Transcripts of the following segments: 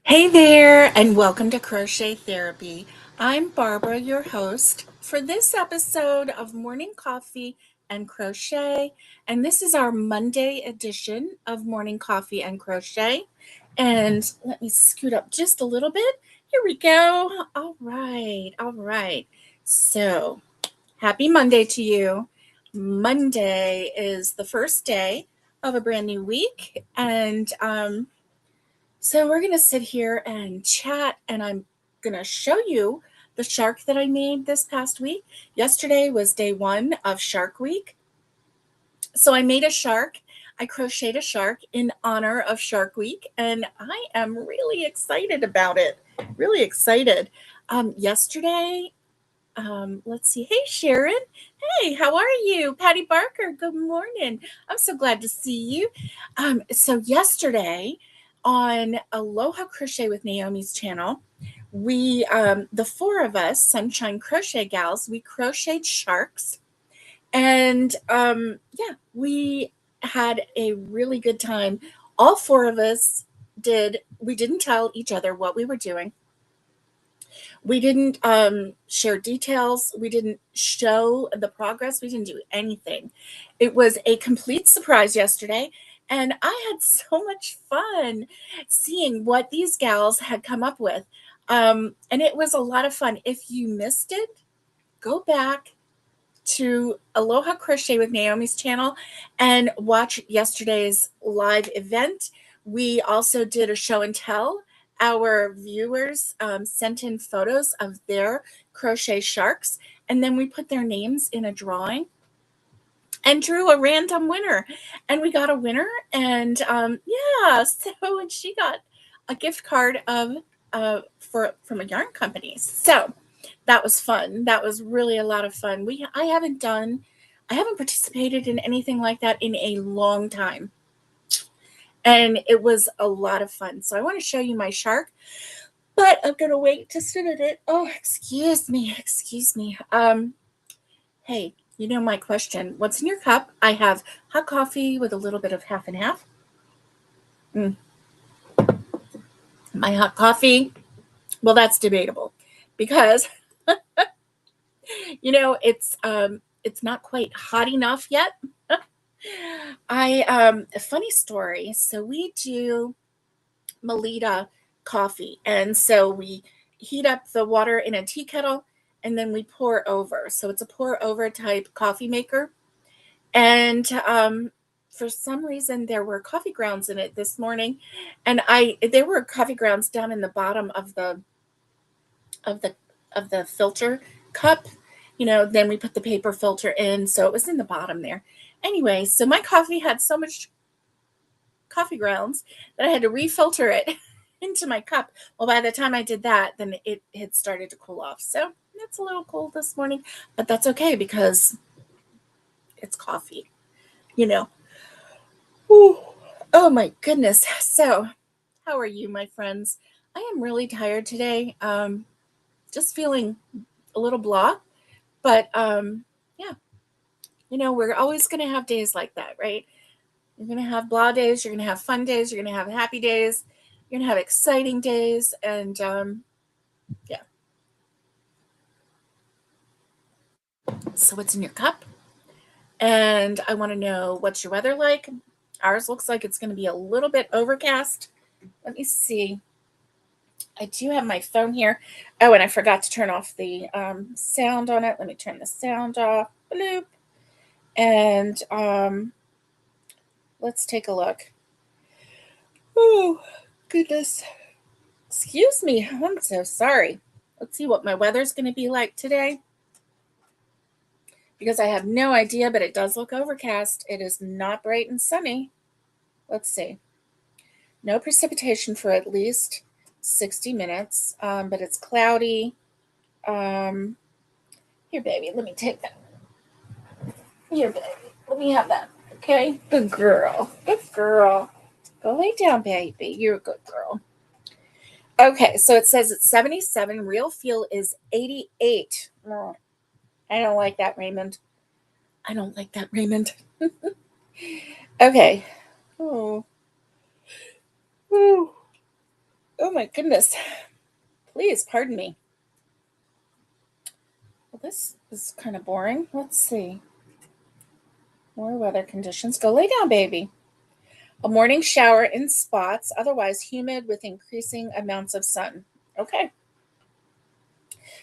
Hey there, and welcome to Crochet Therapy. I'm Barbara, your host, for this episode of Morning Coffee and Crochet. And this is our Monday edition of Morning Coffee and Crochet. And let me scoot up just a little bit. Here we go. All right, all right. So, happy Monday to you. Monday is the first day of a brand new week. So we're going to sit here and chat, and I'm going to show you the shark that I made this past week. Yesterday was day one of Shark Week. So I made a shark. I crocheted a shark in honor of Shark Week, and I am really excited about it. Really excited. Yesterday, let's see. Hey, Sharon. Hey, how are you? Patty Barker, good morning. I'm so glad to see you. So yesterday on Aloha Crochet with Naomi's channel, we, the four of us, Sunshine Crochet Gals, we crocheted sharks. And yeah, we had a really good time. All four of us we didn't tell each other what we were doing. We didn't share details. We didn't show the progress. We didn't do anything. It was a complete surprise yesterday. And I had so much fun seeing what these gals had come up with. And it was a lot of fun. If you missed it, go back to Aloha Crochet with Naomi's channel and watch yesterday's live event. We also did a show and tell. Our viewers sent in photos of their crochet sharks, and then we put their names in a drawing and drew a random winner. And we got a winner, and yeah, so and she got a gift card from a yarn company. So that was fun. That was really a lot of fun. I haven't participated in anything like that in a long time. And it was a lot of fun. So I want to show you my shark, but I'm going to wait to sit in it. Oh, excuse me. Hey, you know my question. What's in your cup? I have hot coffee with a little bit of half and half. My hot coffee, well, that's debatable because it's not quite hot enough yet. A funny story. So we do Melita coffee, and so we heat up the water in a tea kettle, and then we pour over. So it's a pour over type coffee maker, and for some reason there were coffee grounds in it this morning, and there were coffee grounds down in the bottom of the filter cup. Then we put the paper filter in, so it was in the bottom there. Anyway, so my coffee had so much coffee grounds that I had to refilter it into my cup. Well, by the time I did that, then it had started to cool off. So it's a little cold this morning, but that's okay because it's coffee, Ooh. Oh my goodness. So how are you, my friends? I am really tired today. Just feeling a little blah, but yeah, we're always going to have days like that, right? You're going to have blah days. You're going to have fun days. You're going to have happy days. You're going to have exciting days. And yeah. So what's in your cup? And I want to know, what's your weather like? Ours looks like it's going to be a little bit overcast. Let me see. I do have my phone here. Oh, and I forgot to turn off the sound on it. Let me turn the sound off. Bloop. And let's take a look. Oh, goodness. Excuse me. I'm so sorry. Let's see what my weather's going to be like today. Because I have no idea, but it does look overcast. It is not bright and sunny. Let's see. No precipitation for at least 60 minutes, but it's cloudy. Here, baby, let me take that. Here, baby, let me have that. Okay, good girl. Good girl. Go lay down, baby. You're a good girl. Okay, so it says it's 77. Real feel is 88. Oh, I don't like that, Raymond. I don't like that, Raymond. Okay. Oh. Ooh. Oh my goodness. Please pardon me. Well, this is kind of boring. Let's see. More weather conditions. Go lay down, baby. A morning shower in spots, otherwise humid with increasing amounts of sun. Okay.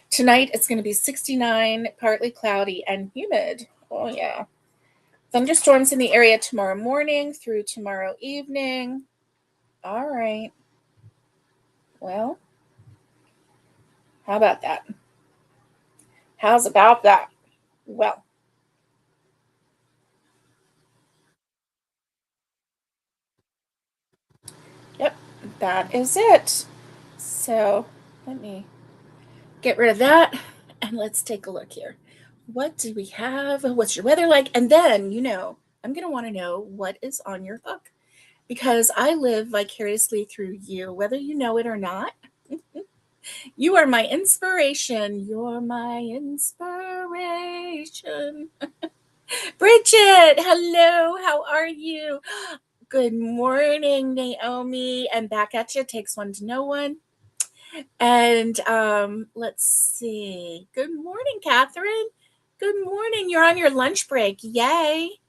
Tonight it's going to be 69, partly cloudy and humid. Oh, yeah. Thunderstorms in the area tomorrow morning through tomorrow evening. All right. Well, how about that? How's about that? Well, yep, that is it. So let me get rid of that and let's take a look here. What do we have? What's your weather like? And then, I'm going to want to know what is on your hook because I live vicariously through you, whether you know it or not. You are my inspiration. You're my inspiration. Bridget, hello. How are you? Good morning, Naomi. And back at you. Takes one to know one. And let's see. Good morning, Catherine. Good morning. You're on your lunch break. Yay.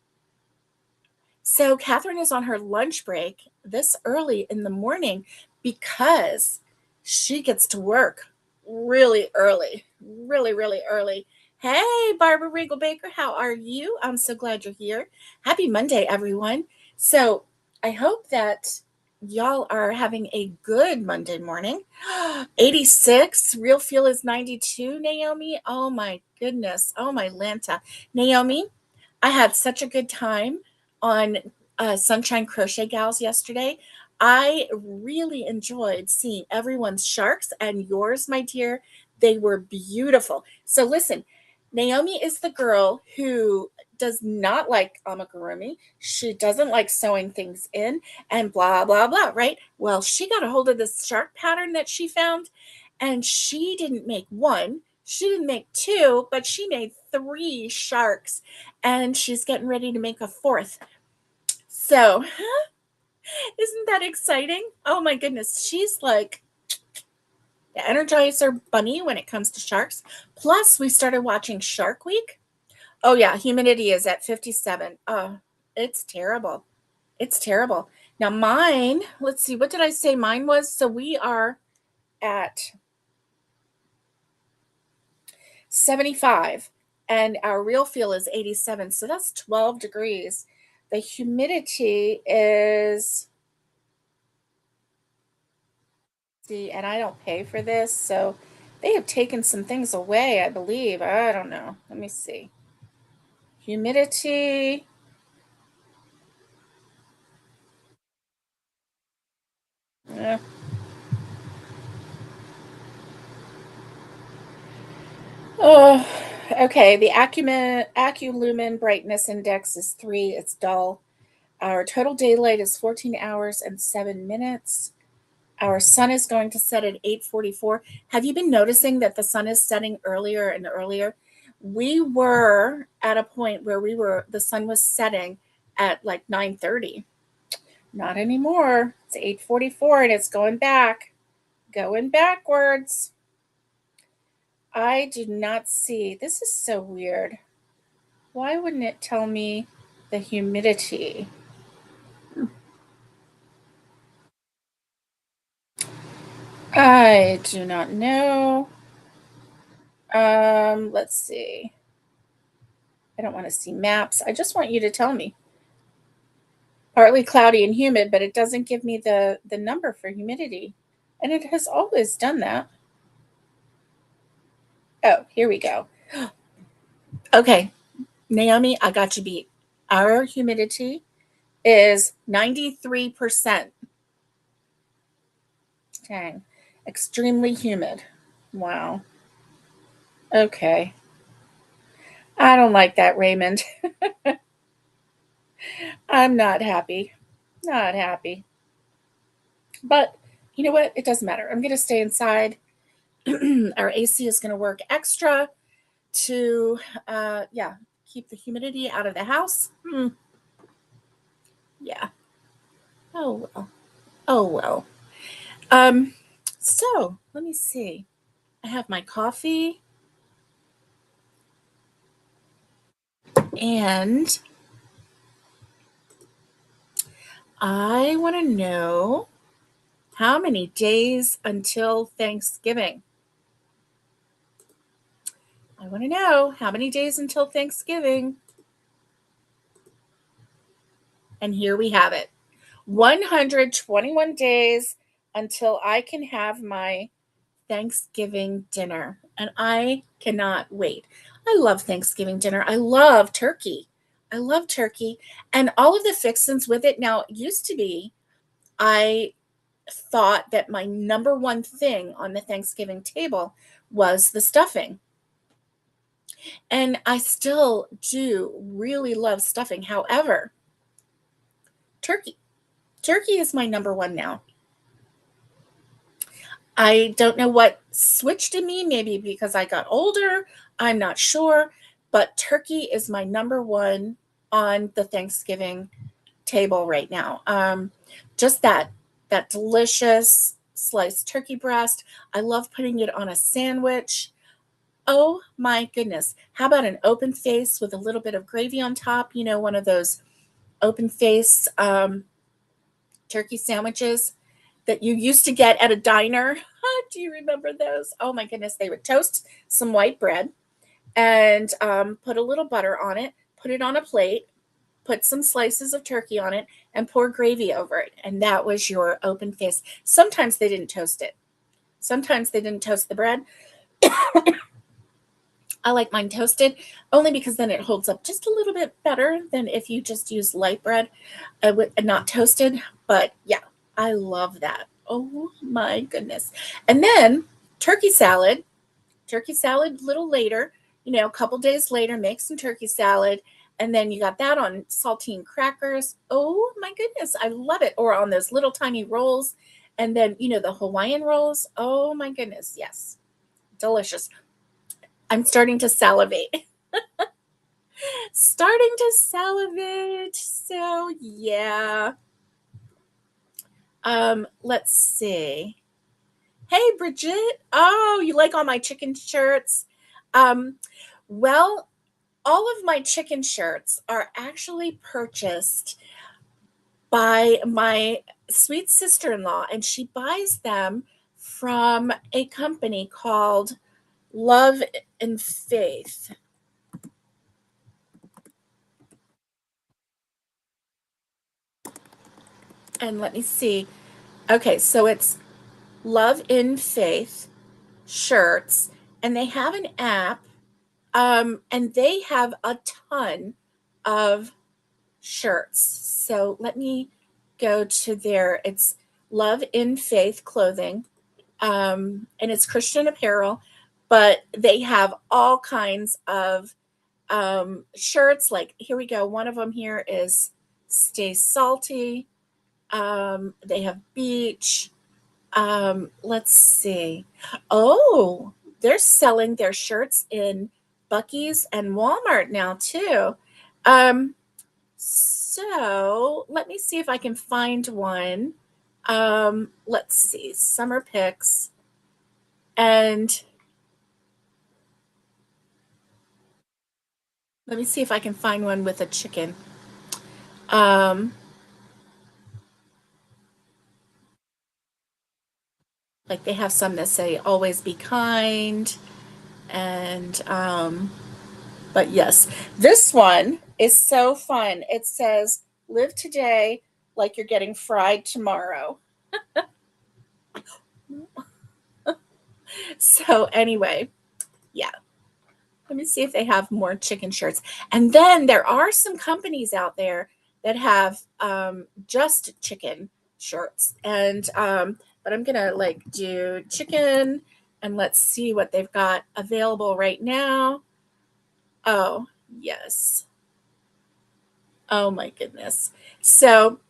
So, Catherine is on her lunch break this early in the morning because she gets to work really early, really, really early. Hey, Barbara Regal Baker, how are you? I'm so glad you're here. Happy Monday, everyone. So, I hope that y'all are having a good Monday morning. 86, real feel is 92, Naomi. Oh my goodness. Oh my Lanta. Naomi, I had such a good time on Sunshine Crochet Gals yesterday. I really enjoyed seeing everyone's sharks and yours, my dear. They were beautiful. So listen, Naomi is the girl who does not like amigurumi. She doesn't like sewing things in and blah, blah, blah, right? Well, she got a hold of this shark pattern that she found and she didn't make one. She didn't make two, but she made three sharks and she's getting ready to make a fourth. So, isn't that exciting? Oh my goodness. She's like the Energizer Bunny when it comes to sharks. Plus, we started watching Shark Week. Oh, yeah. Humidity is at 57. Oh, it's terrible. It's terrible. Now, mine, let's see, what did I say mine was? So, we are at 75 and our real feel is 87. So, that's 12 degrees. The humidity is see, and I don't pay for this, so they have taken some things away, I believe. I don't know. Let me see. Humidity. eh, Oh, okay. The Aculumen brightness index is 3. It's dull. Our total daylight is 14 hours and 7 minutes. Our sun is going to set at 8:44. Have you been noticing that the sun is setting earlier and earlier? We were at a point where the sun was setting at like 9:30. Not anymore. It's 8:44 and it's going backwards. I do not see. This is so weird. Why wouldn't it tell me the humidity? I do not know. Let's see. I don't want to see maps. I just want you to tell me. Partly cloudy and humid, but it doesn't give me the number for humidity. And it has always done that. Oh, here we go. Okay, Naomi, I got you beat. Our humidity is 93%. Dang. Extremely humid. Wow. Okay. I don't like that, Raymond. I'm not happy. Not happy. But you know what? It doesn't matter. I'm going to stay inside. Our AC is going to work extra to, yeah, keep the humidity out of the house. Yeah. Oh, well. Oh, well. Um, so let me see. I have my coffee and I want to know how many days until Thanksgiving. I want to know how many days until Thanksgiving. And here we have it. 121 days until I can have my Thanksgiving dinner. And I cannot wait. I love Thanksgiving dinner. I love turkey. I love turkey and all of the fixings with it. Now, it used to be, I thought that my number one thing on the Thanksgiving table was the stuffing. And I still do really love stuffing. However, turkey. Turkey is my number one now. I don't know what switched in me, maybe because I got older. I'm not sure. But turkey is my number one on the Thanksgiving table right now. Just that delicious sliced turkey breast. I love putting it on a sandwich. Oh my goodness. How about an open face with a little bit of gravy on top? You know, one of those open face turkey sandwiches that you used to get at a diner. Do you remember those? Oh my goodness. They would toast some white bread and put a little butter on it, put it on a plate, put some slices of turkey on it, and pour gravy over it. And that was your open face. Sometimes they didn't toast it. Sometimes they didn't toast the bread. I like mine toasted only because then it holds up just a little bit better than if you just use light bread not toasted. But yeah, I love that. Oh my goodness. And then turkey salad, a little later, you know, a couple days later, make some turkey salad. And then you got that on saltine crackers. Oh my goodness, I love it. Or on those little tiny rolls. And then, you know, the Hawaiian rolls. Oh my goodness, yes. Delicious. I'm starting to salivate. Starting to salivate. So yeah. Let's see. Hey Bridget. Oh, you like all my chicken shirts? Um, well, all of my chicken shirts are actually purchased by my sweet sister-in-law, and she buys them from a company called Love and Faith. And let me see. Okay, so it's Love in Faith shirts, and they have an app, and they have a ton of shirts. So let me go to their, it's Love in Faith clothing, and it's Christian apparel, but they have all kinds of shirts. Like, here we go. One of them here is Stay Salty. They have beach. Let's see. Oh, they're selling their shirts in Buc-ee's and Walmart now too. Um, so let me see if I can find one. Let's see, summer picks, and let me see if I can find one with a chicken. Um, like they have some that say "always be kind," and but yes, this one is so fun. It says "Live today like you're getting fried tomorrow." So anyway, yeah. Let me see if they have more chicken shirts. And then there are some companies out there that have just chicken shirts. And but I'm gonna like do chicken and let's see what they've got available right now. Oh, yes. Oh my goodness. So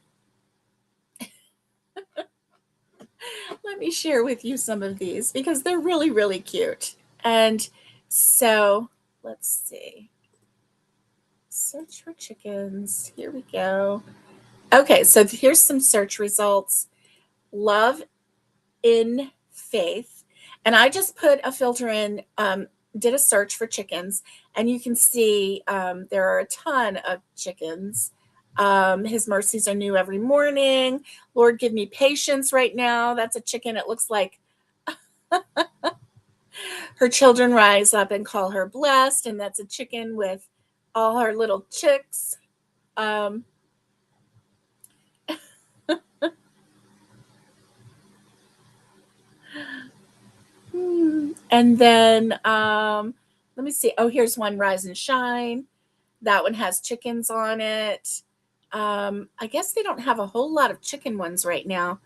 let me share with you some of these because they're really, really cute. And so let's see. Search for chickens. Here we go. Okay, so here's some search results. Love in faith. And I just put a filter in, did a search for chickens, and you can see there are a ton of chickens. His mercies are new every morning. Lord, give me patience right now. That's a chicken. It looks like her children rise up and call her blessed. And that's a chicken with all her little chicks. Um, and then let me see. Oh, here's one, Rise and Shine. That one has chickens on it. I guess they don't have a whole lot of chicken ones right now.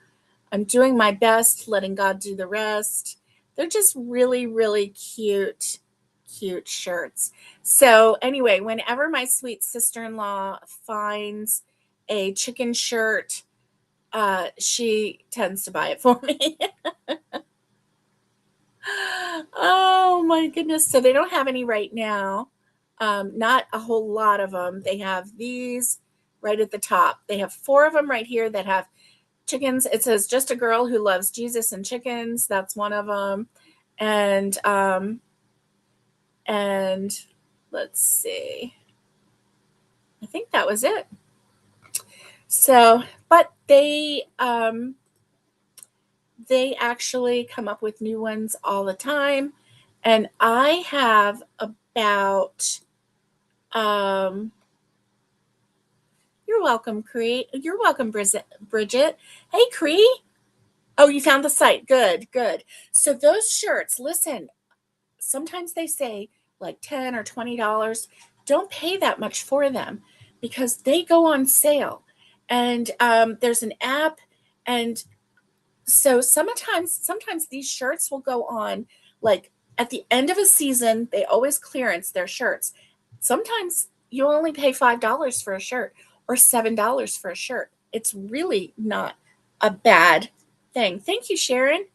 I'm doing my best, letting God do the rest. They're just really, really cute, cute shirts. So anyway, whenever my sweet sister-in-law finds a chicken shirt, she tends to buy it for me. Oh my goodness. So they don't have any right now. Not a whole lot of them. They have these right at the top. They have 4 of them right here that have chickens. It says just a girl who loves Jesus and chickens. That's one of them. And let's see. I think that was it. So, but they actually come up with new ones all the time. And I have about you're welcome, Cree. You're welcome, Bridget. Hey, Cree. Oh, you found the site. Good, good. So those shirts, listen, sometimes they say like $10 or $20. Don't pay that much for them because they go on sale. And there's an app. And so sometimes these shirts will go on like at the end of a season. They always clearance their shirts. Sometimes you only pay $5 for a shirt or $7 for a shirt. It's really not a bad thing. Thank you, Sharon.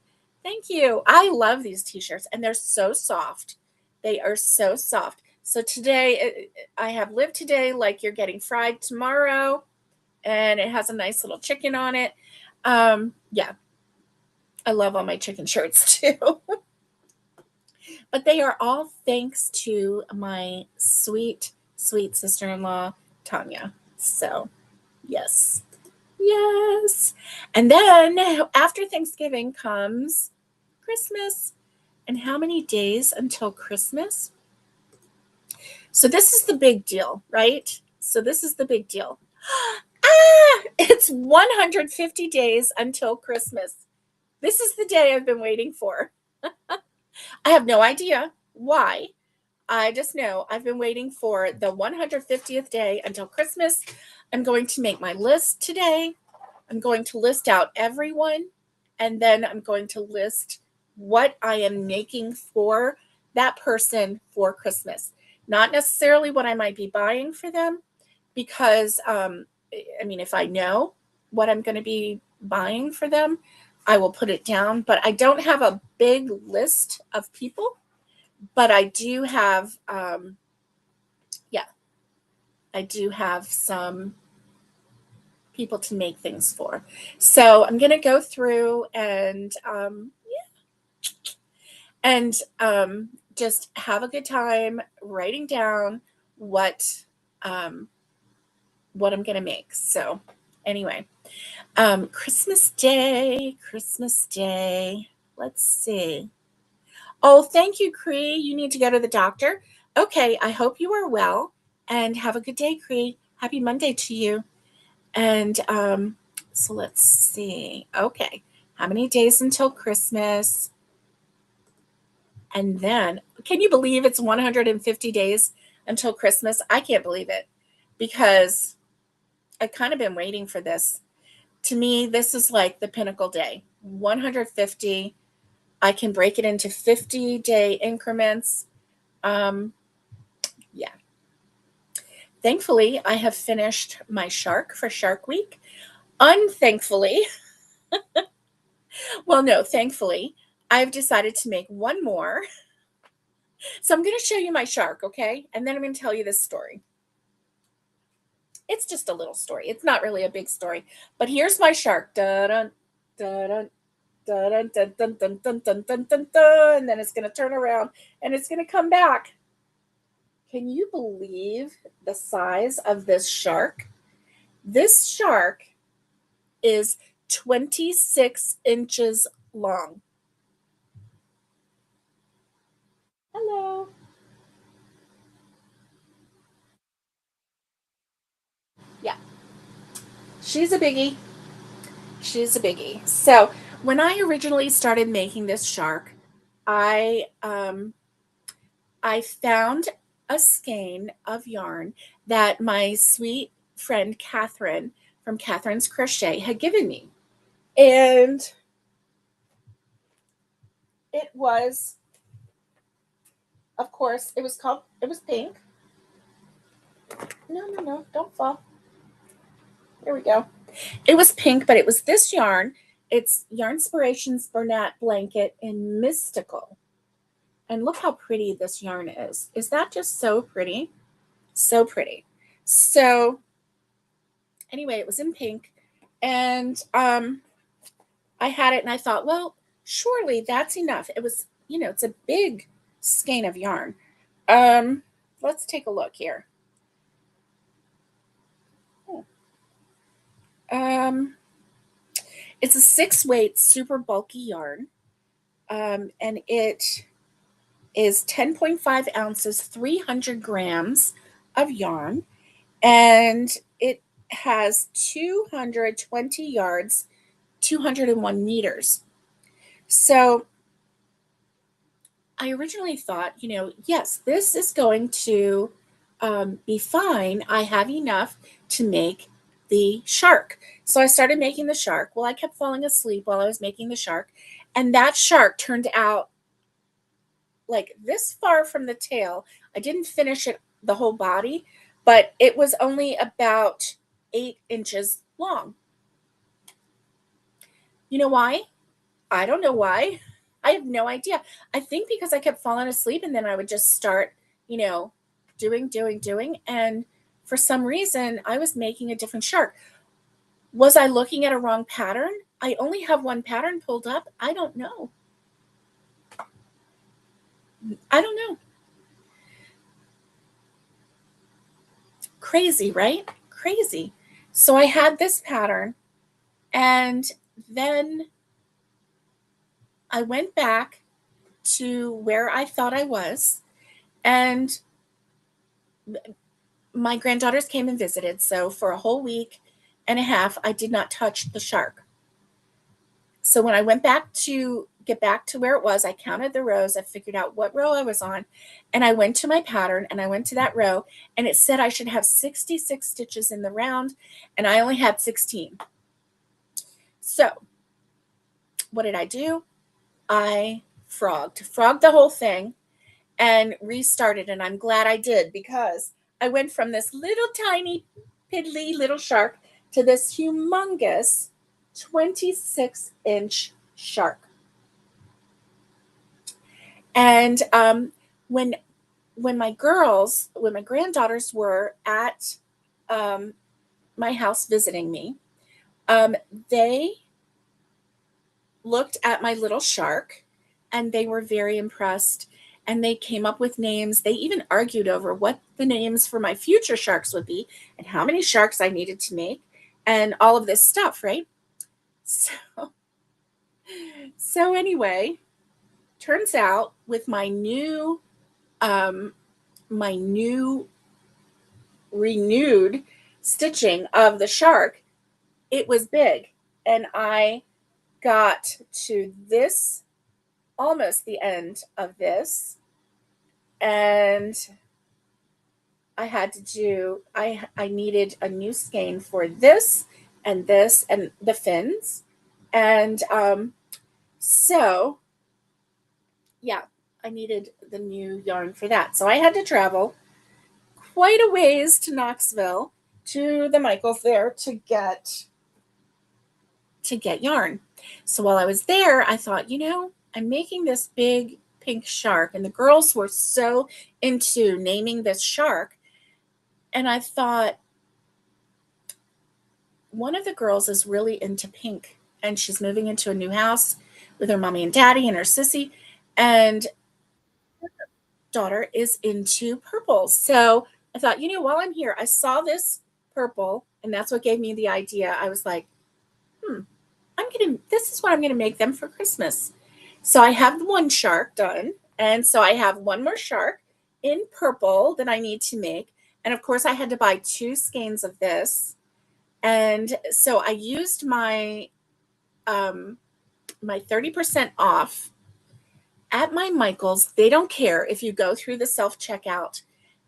Thank you. I love these t-shirts, and they're so soft. They are so soft. So today I have Live Today Like You're Getting Fried Tomorrow, and it has a nice little chicken on it. Yeah, I love all my chicken shirts too. But they are all thanks to my sweet, sweet sister-in-law, Tanya. So, yes. Yes. And then after Thanksgiving comes Christmas. And how many days until Christmas? So this is the big deal, right? So this is the big deal. It's 150 days until Christmas. This is the day I've been waiting for. I have no idea why. I just know I've been waiting for the 150th day until Christmas. I'm going to make my list today. I'm going to list out everyone, and then I'm going to list what I am making for that person for Christmas. Not necessarily what I might be buying for them, because, if I know what I'm going to be buying for them, I will put it down. But I don't have a big list of people, but I do have, I do have some people to make things for. So I'm going to go through and just have a good time writing down what I'm going to make. So anyway, Christmas Day. Let's see. Oh, thank you, Cree. You need to go to the doctor. Okay, I hope you are well, and have a good day, Cree. Happy Monday to you. And so let's see. Okay, how many days until Christmas? And then, can you believe it's 150 days until Christmas? I can't believe it, because I've kind of been waiting for this. To me, this is like the pinnacle day. 150. I can break it into 50-day increments. Yeah. Thankfully, I have finished my shark for Shark Week. Unthankfully, well, no, thankfully, I've decided to make one more. So I'm going to show you my shark, okay? And then I'm going to tell you this story. It's just a little story. It's not really a big story. But here's my shark. Da-dun, da-dun. Dun, dun, dun, dun, dun, dun, dun, dun, dun, dun, and then it's going to turn around and it's going to come back. Can you believe the size of this shark? This shark is 26 inches long. Hello. Yeah, she's a biggie. She's a biggie. So when I originally started making this shark, I I found a skein of yarn that my sweet friend Catherine from Catherine's Crochet had given me. And it was, of course, it was pink. No, no, no, don't fall. Here we go. It was pink, but it was this yarn. It's Yarnspirations Bernat Blanket in Mystical. And look how pretty this yarn is. Is that just so pretty? So pretty. So anyway, it was in pink. And I had it and I thought, well, surely that's enough. It was, it's a big skein of yarn. Let's take a look here. Um, it's a 6-weight super bulky yarn. And it is 10.5 ounces, 300 grams of yarn. And it has 220 yards, 201 meters. So I originally thought, yes, this is going to be fine. I have enough to make the shark. So I started making the shark. Well, I kept falling asleep while I was making the shark. And that shark turned out like this far from the tail. I didn't finish it the whole body, but it was only about 8 inches long. You know why? I don't know why. I have no idea. I think because I kept falling asleep and then I would just start, you know, doing. And for some reason, I was making a different shark. Was I looking at a wrong pattern? I only have one pattern pulled up. I don't know. I don't know. Crazy, right? Crazy. So I had this pattern and then I went back to where I thought I was, and my granddaughters came and visited. So for a whole week and a half, I did not touch the shark. So when I went back to get back to where it was, I counted the rows, I figured out what row I was on, and I went to my pattern and I went to that row, and it said I should have 66 stitches in the round, and I only had 16. So what did I do? I frogged the whole thing and restarted. And I'm glad I did, because I went from this little tiny, piddly little shark to this humongous 26-inch shark. And when my granddaughters were at my house visiting me, they looked at my little shark and they were very impressed, and they came up with names. They even argued over what the names for my future sharks would be and how many sharks I needed to make and all of this stuff, right? So anyway, turns out with my new renewed stitching of the shark, it was big, and I got to this, almost the end of this, and I needed a new skein for this and the fins. And so yeah, I needed the new yarn for that. So I had to travel quite a ways to Knoxville to the Michael Fair to get yarn. So while I was there, I thought, I'm making this big pink shark, and the girls were so into naming this shark. And I thought, one of the girls is really into pink and she's moving into a new house. with her mommy and daddy and her sissy. And daughter is into purple. So I thought, while I'm here, I saw this purple, and that's what gave me the idea. I was like, this is what I'm gonna make them for Christmas. So I have one shark done, and so I have one more shark in purple that I need to make. And of course, I had to buy 2 skeins of this. And so I used my 30% off at my Michaels. They don't care if you go through the self-checkout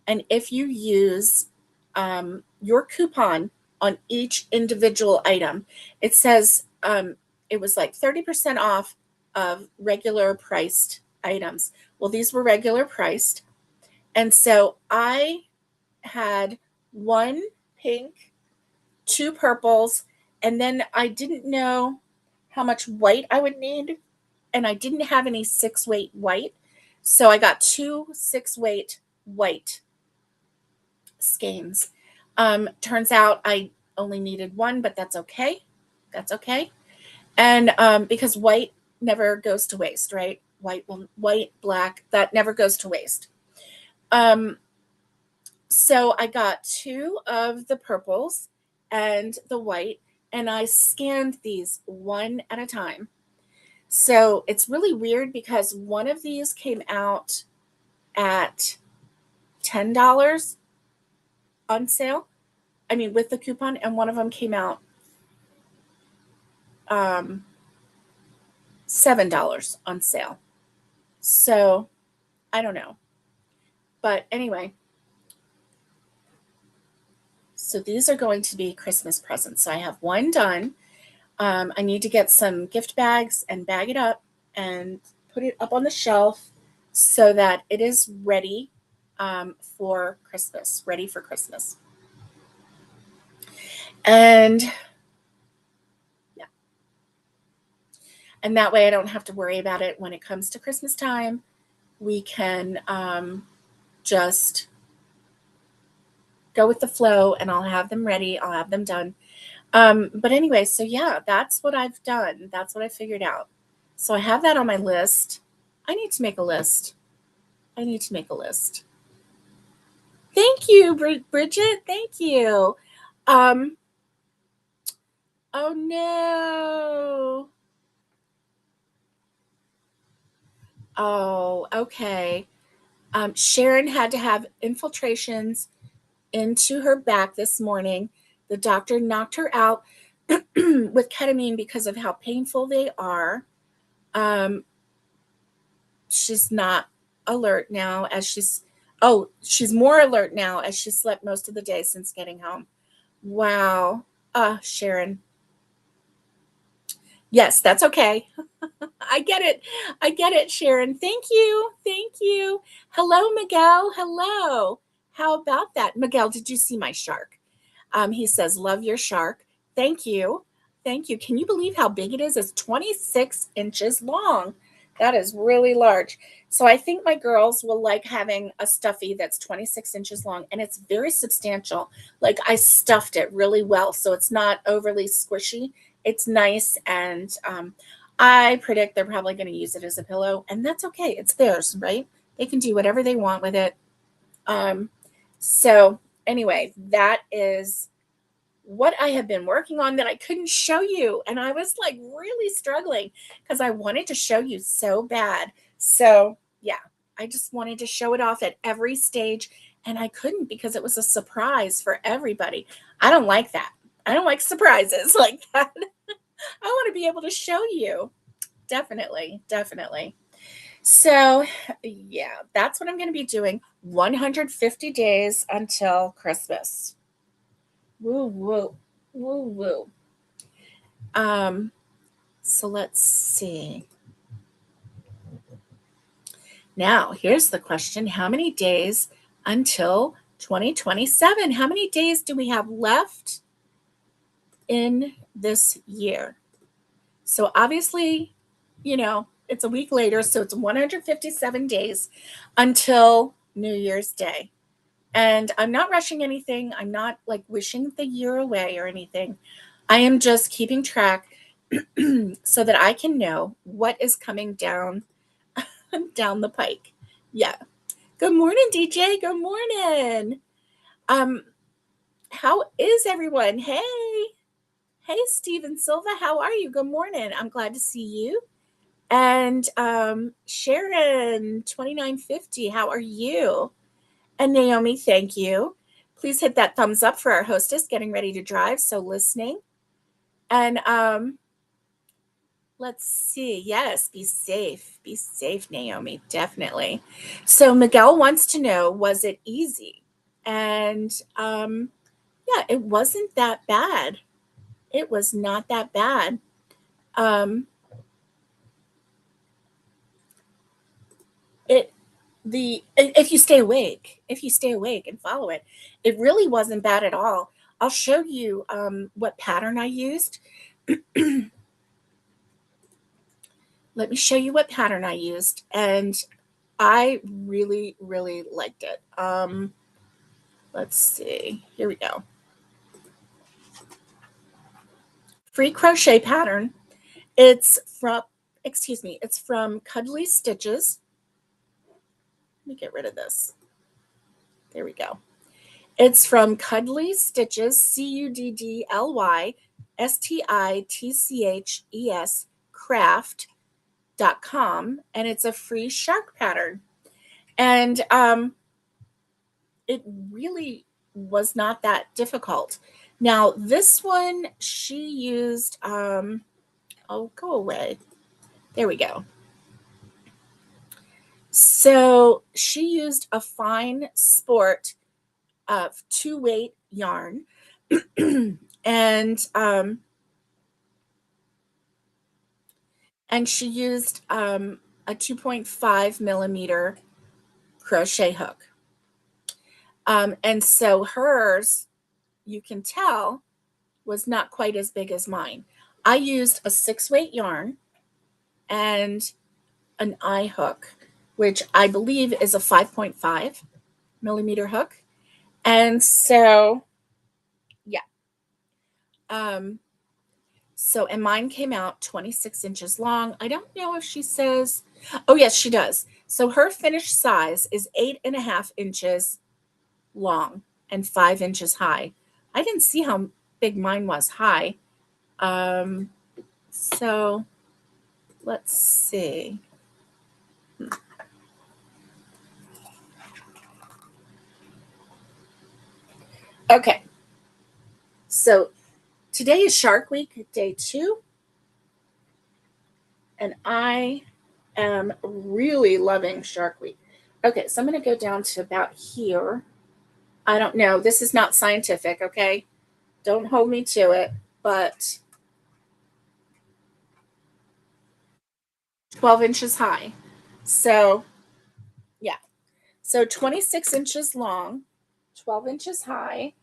and if you use your coupon on each individual item. It says it was like 30% off of regular priced items. Well, these were regular priced. And so I had 1 pink, 2 purples, and then I didn't know how much white I would need, and I didn't have any 6-weight white. So I got 2 6-weight white skeins. Turns out I only needed 1, but that's okay. That's okay. And because white never goes to waste, right? White, black, that never goes to waste. So I got 2 of the purples and the white, and I scanned these one at a time. So it's really weird because one of these came out at $10 on sale. I mean, with the coupon, and one of them came out $7 on sale. So I don't know. But anyway, so these are going to be Christmas presents. So I have 1 done. I need to get some gift bags and bag it up and put it up on the shelf so that it is ready for Christmas, ready for Christmas. And yeah. And that way I don't have to worry about it when it comes to Christmas time. We can just go with the flow, and I'll have them ready. I'll have them done. But anyway, so yeah, that's what I've done. That's what I figured out. So I have that on my list. I need to make a list. Thank you, Bridget. Thank you. Oh no. Oh, okay. Sharon had to have infiltrations into her back this morning. The doctor knocked her out with ketamine because of how painful they are. She's not alert now as she's more alert now as she slept most of the day since getting home. Wow. Sharon. Yes, that's okay. I get it, Sharon. Thank you. Hello, Miguel. Hello. How about that? Miguel, did you see my shark? He says, love your shark. Thank you. Can you believe how big it is? It's 26 inches long. That is really large. So I think my girls will like having a stuffy that's 26 inches long, and it's very substantial. Like I stuffed it really well, so it's not overly squishy. It's nice, and I predict they're probably going to use it as a pillow, and that's okay. It's theirs, right? They can do whatever they want with it. So anyway, that is what I have been working on that I couldn't show you. And I was like really struggling because I wanted to show you so bad. So yeah, I just wanted to show it off at every stage, and I couldn't because it was a surprise for everybody. I don't like that. I don't like surprises like that. I want to be able to show you. Definitely. So yeah, that's what I'm going to be doing. 150 days until Christmas. Woo. So let's see. Now, here's the question. How many days until 2027? How many days do we have left in this year? So obviously, it's a week later, so it's 157 days until New Year's Day. And I'm not rushing anything. I'm not like wishing the year away or anything. I am just keeping track so that I can know what is coming down down the pike. Yeah. Good morning, DJ. Good morning. Um, how is everyone? Hey. Hey, Stephen Silva. How are you? Good morning. I'm glad to see you. And Sharon 2950, how are you? And Naomi, thank you. Please hit that thumbs up for our hostess getting ready to drive. So listening. And let's see. Yes, be safe. Be safe, Naomi. Definitely. So Miguel wants to know, was it easy? And yeah, it wasn't that bad. It was not that bad. Um, it if you stay awake, and follow it, it really wasn't bad at all. I'll show you what pattern I used. Let me show you what pattern I used, and I really, really liked it. Let's see. Here we go. Free crochet pattern. It's from, excuse me, it's from Cuddly Stitches. Let me get rid of this. There we go. It's from Cuddly Stitches, CUDDLY STITCHES craft.com, and it's a free shark pattern. And it really was not that difficult. Now, this one, she used, oh, go away. There we go. So she used a fine sport of 2-weight yarn. And she used a 2.5 millimeter crochet hook. And so hers, you can tell, was not quite as big as mine. I used a 6-weight yarn and an eye hook, which I believe is a 5.5 millimeter hook. And so, yeah. And mine came out 26 inches long. I don't know if she says, oh, yes, she does. So her finished size is 8.5 inches long and 5 inches high. I didn't see how big mine was high. So let's see. Okay. So today is Shark Week, day 2. And I am really loving Shark Week. Okay, so I'm going to go down to about here. I don't know. This is not scientific, okay? Don't hold me to it, but 12 inches high. So, yeah. So 26 inches long, 12 inches high.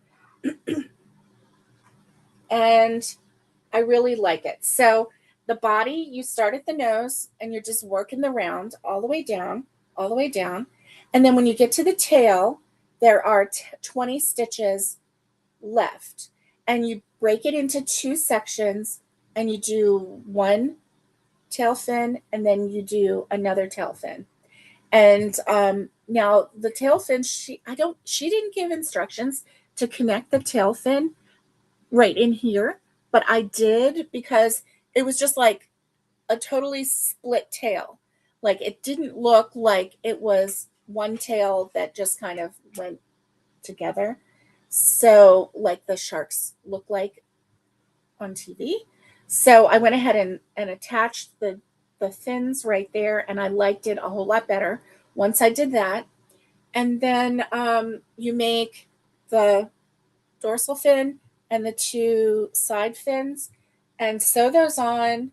And I really like it. So the body, you start at the nose and you're just working the round all the way down, all the way down. And then when you get to the tail, there are 20 stitches left. And you break it into 2 sections and you do one tail fin and then you do another tail fin. And now the tail fin, she didn't give instructions to connect the tail fin right in here, but I did because it was just like a totally split tail. Like it didn't look like it was one tail that just kind of went together. So like the sharks look like on TV. So I went ahead and attached the fins right there, and I liked it a whole lot better once I did that. And then you make the dorsal fin and the 2 side fins and sew those on.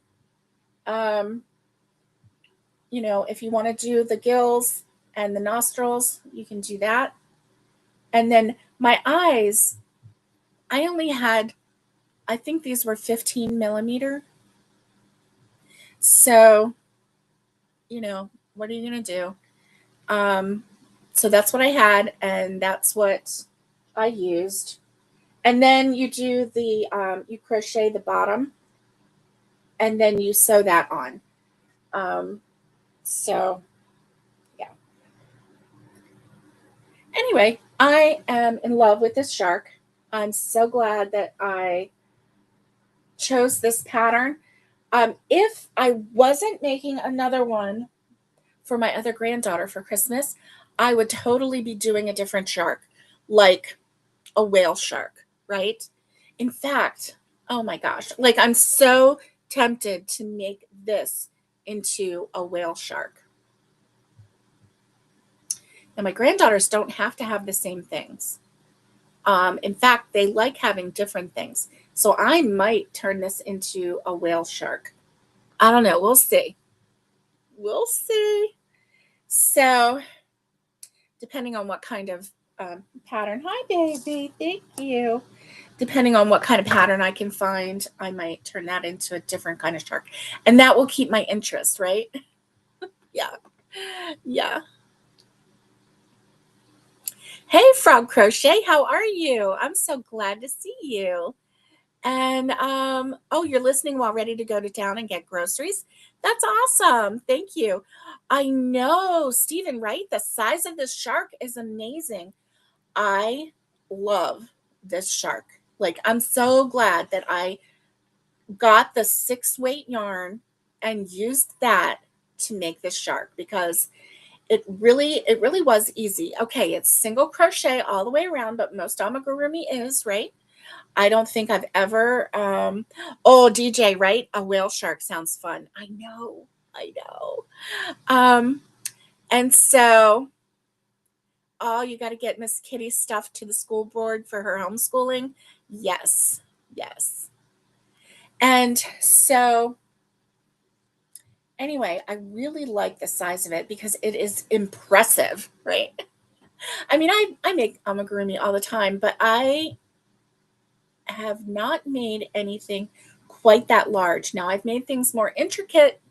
If you want to do the gills and the nostrils, you can do that. And then my eyes, I only had, I think these were 15 millimeter. So, what are you going to do? So that's what I had, and that's what I used. And then you do you crochet the bottom and then you sew that on. So yeah. Anyway, I am in love with this shark. I'm so glad that I chose this pattern. If I wasn't making another one for my other granddaughter for Christmas, I would totally be doing a different shark, like a whale shark, right? In fact, oh my gosh, like I'm so tempted to make this into a whale shark. And my granddaughters don't have to have the same things. In fact, they like having different things. So I might turn this into a whale shark. I don't know. We'll see. We'll see. So, depending on what kind of pattern, hi, baby. Thank you. Depending on what kind of pattern I can find, I might turn that into a different kind of shark. And that will keep my interest, right? Yeah. Yeah. Hey, Frog Crochet, how are you? I'm so glad to see you. And oh, you're listening while ready to go to town and get groceries. That's awesome. Thank you. I know, Stephen, right? The size of this shark is amazing. I love this shark. Like, I'm so glad that I got the 6-weight yarn and used that to make this shark, because it really was easy. Okay, it's single crochet all the way around, but most amigurumi is, right? I don't think I've ever oh, DJ, right? A whale shark sounds fun. I know. I know. And so, oh, you got to get Miss Kitty's stuff to the school board for her homeschooling. Yes. Yes. And so anyway, I really like the size of it because it is impressive, right? I mean, I make amigurumi all the time, but I have not made anything quite that large. Now, I've made things more intricate.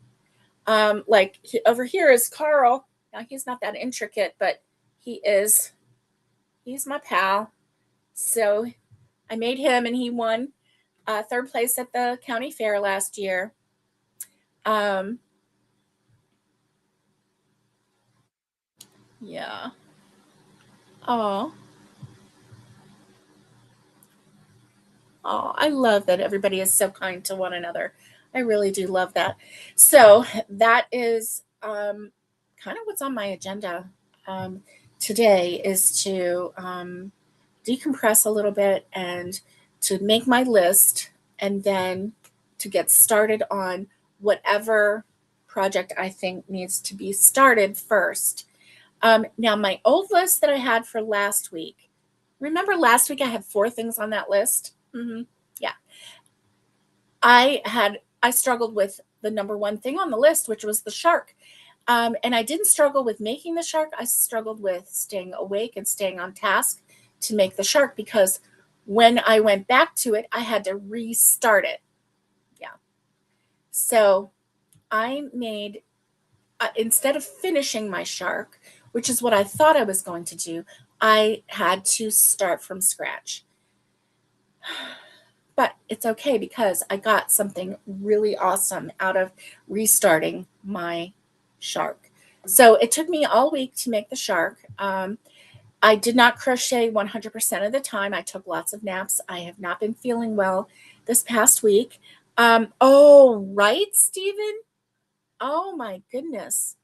Like over here is Carl. Now, he's not that intricate, but he's my pal. So I made him, and he won 3rd place at the county fair last year. Yeah. Oh, oh, I love that everybody is so kind to one another. I really do love that. So that is kind of what's on my agenda today, is to decompress a little bit and to make my list, and then to get started on whatever project I think needs to be started first. Now, my old list that I had for last week, remember last week I had 4 things on that list? Yeah. I struggled with the number 1 thing on the list, which was the shark. And I didn't struggle with making the shark. I struggled with staying awake and staying on task to make the shark, because when I went back to it, I had to restart it. Yeah. So I made, instead of finishing my shark, which is what I thought I was going to do, I had to start from scratch. But it's okay, because I got something really awesome out of restarting my shark. So it took me all week to make the shark. I did not crochet 100% of the time. I took lots of naps. I have not been feeling well this past week. Oh, right, Stephen? Oh, my goodness.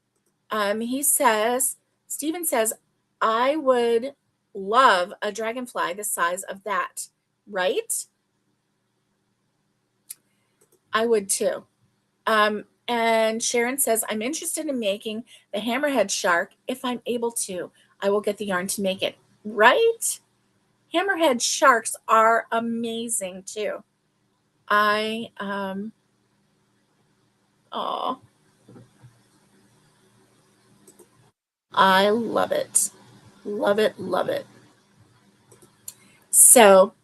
Stephen says, I would love a dragonfly the size of that, right? I would too. And Sharon says, I'm interested in making the hammerhead shark. If I'm able to, I will get the yarn to make it. Right? Hammerhead sharks are amazing too. Oh, I love it. Love it, love it. So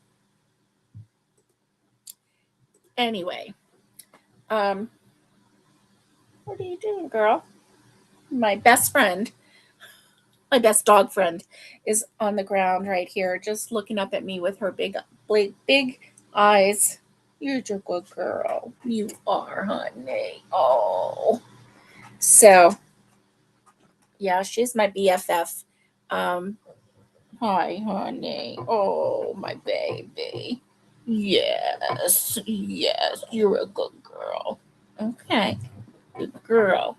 anyway, what are you doing, girl? My best friend, my best dog friend, is on the ground right here, just looking up at me with her big eyes. You're a good girl. You are, honey. Oh. So, yeah, she's my BFF. Um, Hi, honey. Oh, my baby. Yes, yes, you're a good girl. Okay, good girl.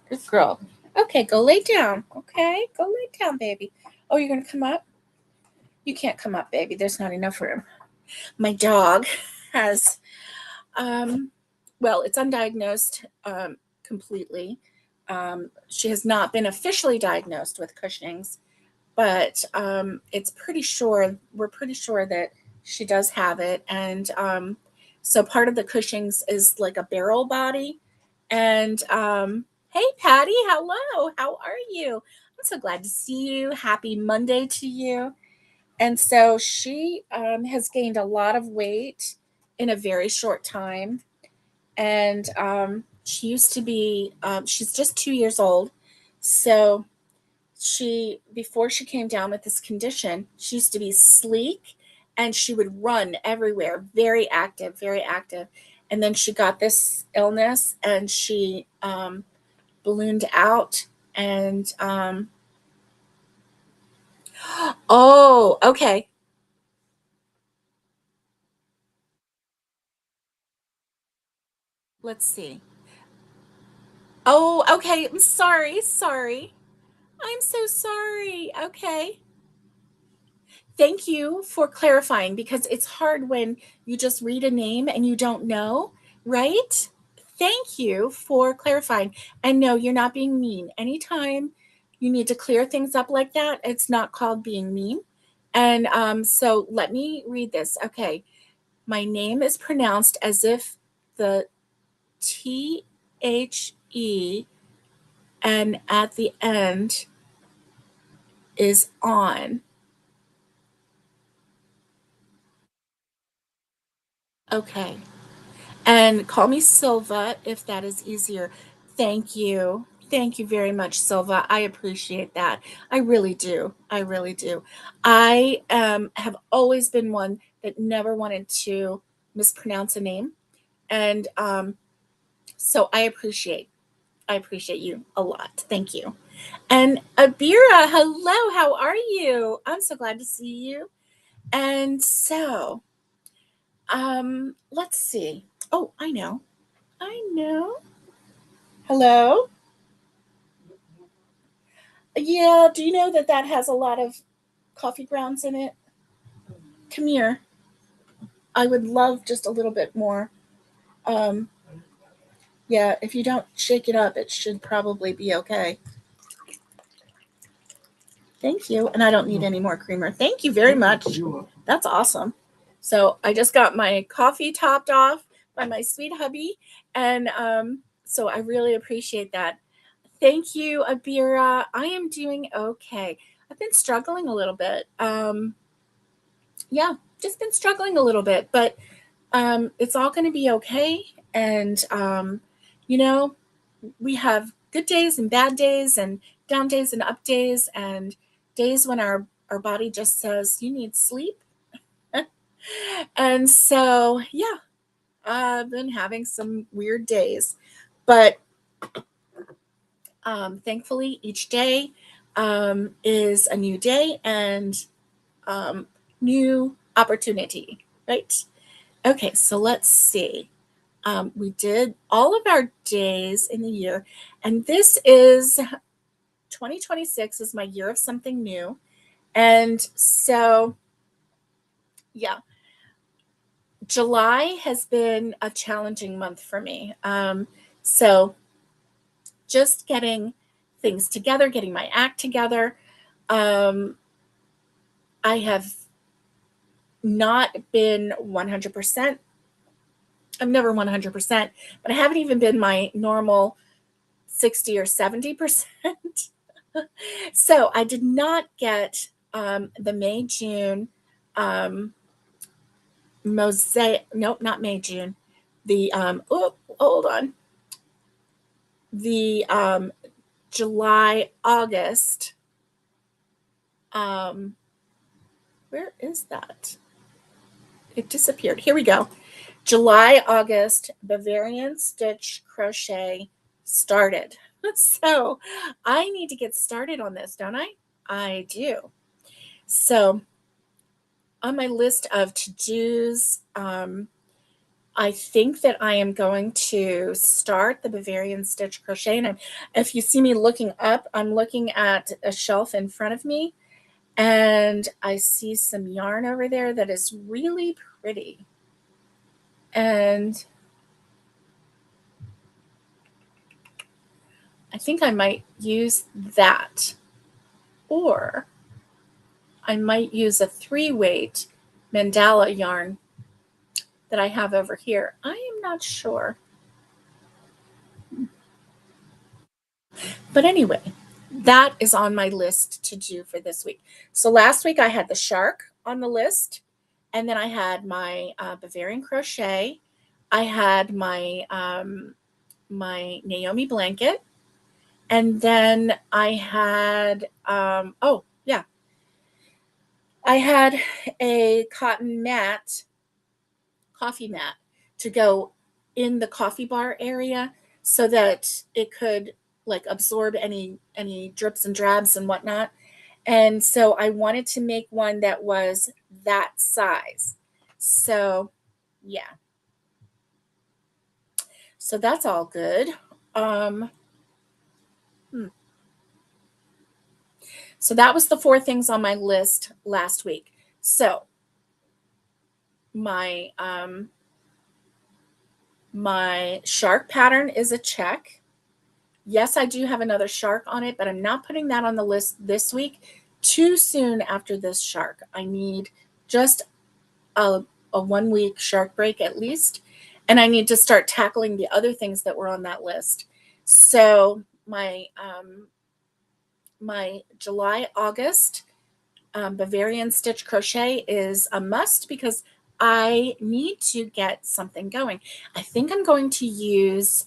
Good girl. Okay, go lay down. Okay, go lay down, baby. Oh, you're gonna come up? You can't come up, baby. There's not enough room. My dog has, um, well, it's undiagnosed completely. She has not been officially diagnosed with Cushing's, but it's pretty sure we're pretty sure that she does have it, and so part of the Cushing's is like a barrel body. And hey, Patty, hello, how are you? I'm so glad to see you. Happy Monday to you. And so she has gained a lot of weight in a very short time, and she used to be she's just 2 years old. So she, before she came down with this condition, she used to be sleek and she would run everywhere, very active, very active. And then she got this illness and she ballooned out. And oh, okay. Let's see. Oh, okay. I'm sorry. Sorry. I'm so sorry. Okay. Thank you for clarifying, because it's hard when you just read a name and you don't know, right? Thank you for clarifying. And no, you're not being mean. Anytime you need to clear things up like that, it's not called being mean. And so let me read this. Okay. My name is pronounced as if the THE and at the end is on. Okay. And call me Silva if that is easier. Thank you. Thank you very much, Silva. I appreciate that. I really do. I really do. I have always been one that never wanted to mispronounce a name, and so I appreciate you a lot. Thank you. And Abira, hello. How are you? I'm so glad to see you. And so, let's see. Oh, I know. I know. Hello? Yeah, do you know that that has a lot of coffee grounds in it? Come here. I would love just a little bit more. Um, yeah, if you don't shake it up, it should probably be okay. Thank you. And I don't need any more creamer. Thank you very much. That's awesome. So I just got my coffee topped off by my sweet hubby. And so I really appreciate that. Thank you, Abira. I am doing okay. I've been struggling a little bit. Yeah, just been struggling a little bit, but it's all going to be okay. And, you know, we have good days and bad days and down days and up days and days when our body just says, you need sleep. And so, yeah, I've been having some weird days, but thankfully, each day is a new day and um, new opportunity, right? Okay, so let's see. We did all of our days in the year, and this is 2026 is my year of something new. And so, yeah, July has been a challenging month for me. So, just getting things together, getting my act together. Um, I have not been 100%. I'm never 100%, but I haven't even been my normal 60 or 70%. So I did not get the May, June mosaic. Nope, not May, June. The, oh, hold on. The July, August. Um, where is that? It disappeared. Here we go. July, August, Bavarian Stitch Crochet started. So I need to get started on this, don't I? I do. So on my list of to-dos, I think that I am going to start the Bavarian Stitch Crochet. And if you see me looking up, I'm looking at a shelf in front of me, and I see some yarn over there that is really pretty. And I think I might use that, or I might use a 3-weight mandala yarn that I have over here. I am not sure. But anyway, that is on my list to do for this week. So last week I had the shark on the list, and then I had my Bavarian crochet. I had my my Naomi blanket, and then I had oh yeah, I had a cotton mat, coffee mat, to go in the coffee bar area so that it could like absorb any drips and drabs and whatnot. And so I wanted to make one that was that size. So yeah, so that's all good. Um, hmm. So that was the 4 things on my list last week. So my my shark pattern is a check. Yes, I do have another shark on it, but I'm not putting that on the list this week. Too soon after this shark. I need just a 1-week shark break at least. And I need to start tackling the other things that were on that list. So my July, August Bavarian Stitch Crochet is a must because I need to get something going. I think I'm going to use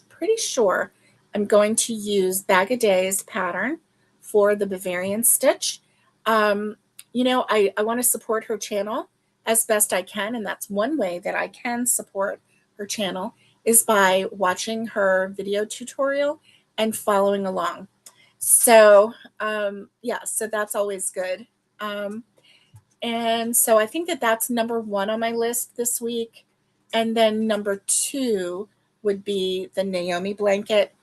pretty sure I'm going to use Bag a Day's pattern for the Bavarian Stitch. You know, I want to support her channel as best I can, and that's one way that I can support her channel is by watching her video tutorial and following along. So yeah, so that's always good. And so I think that that's number 1 on my list this week. And then number 2 would be the Naomi blanket,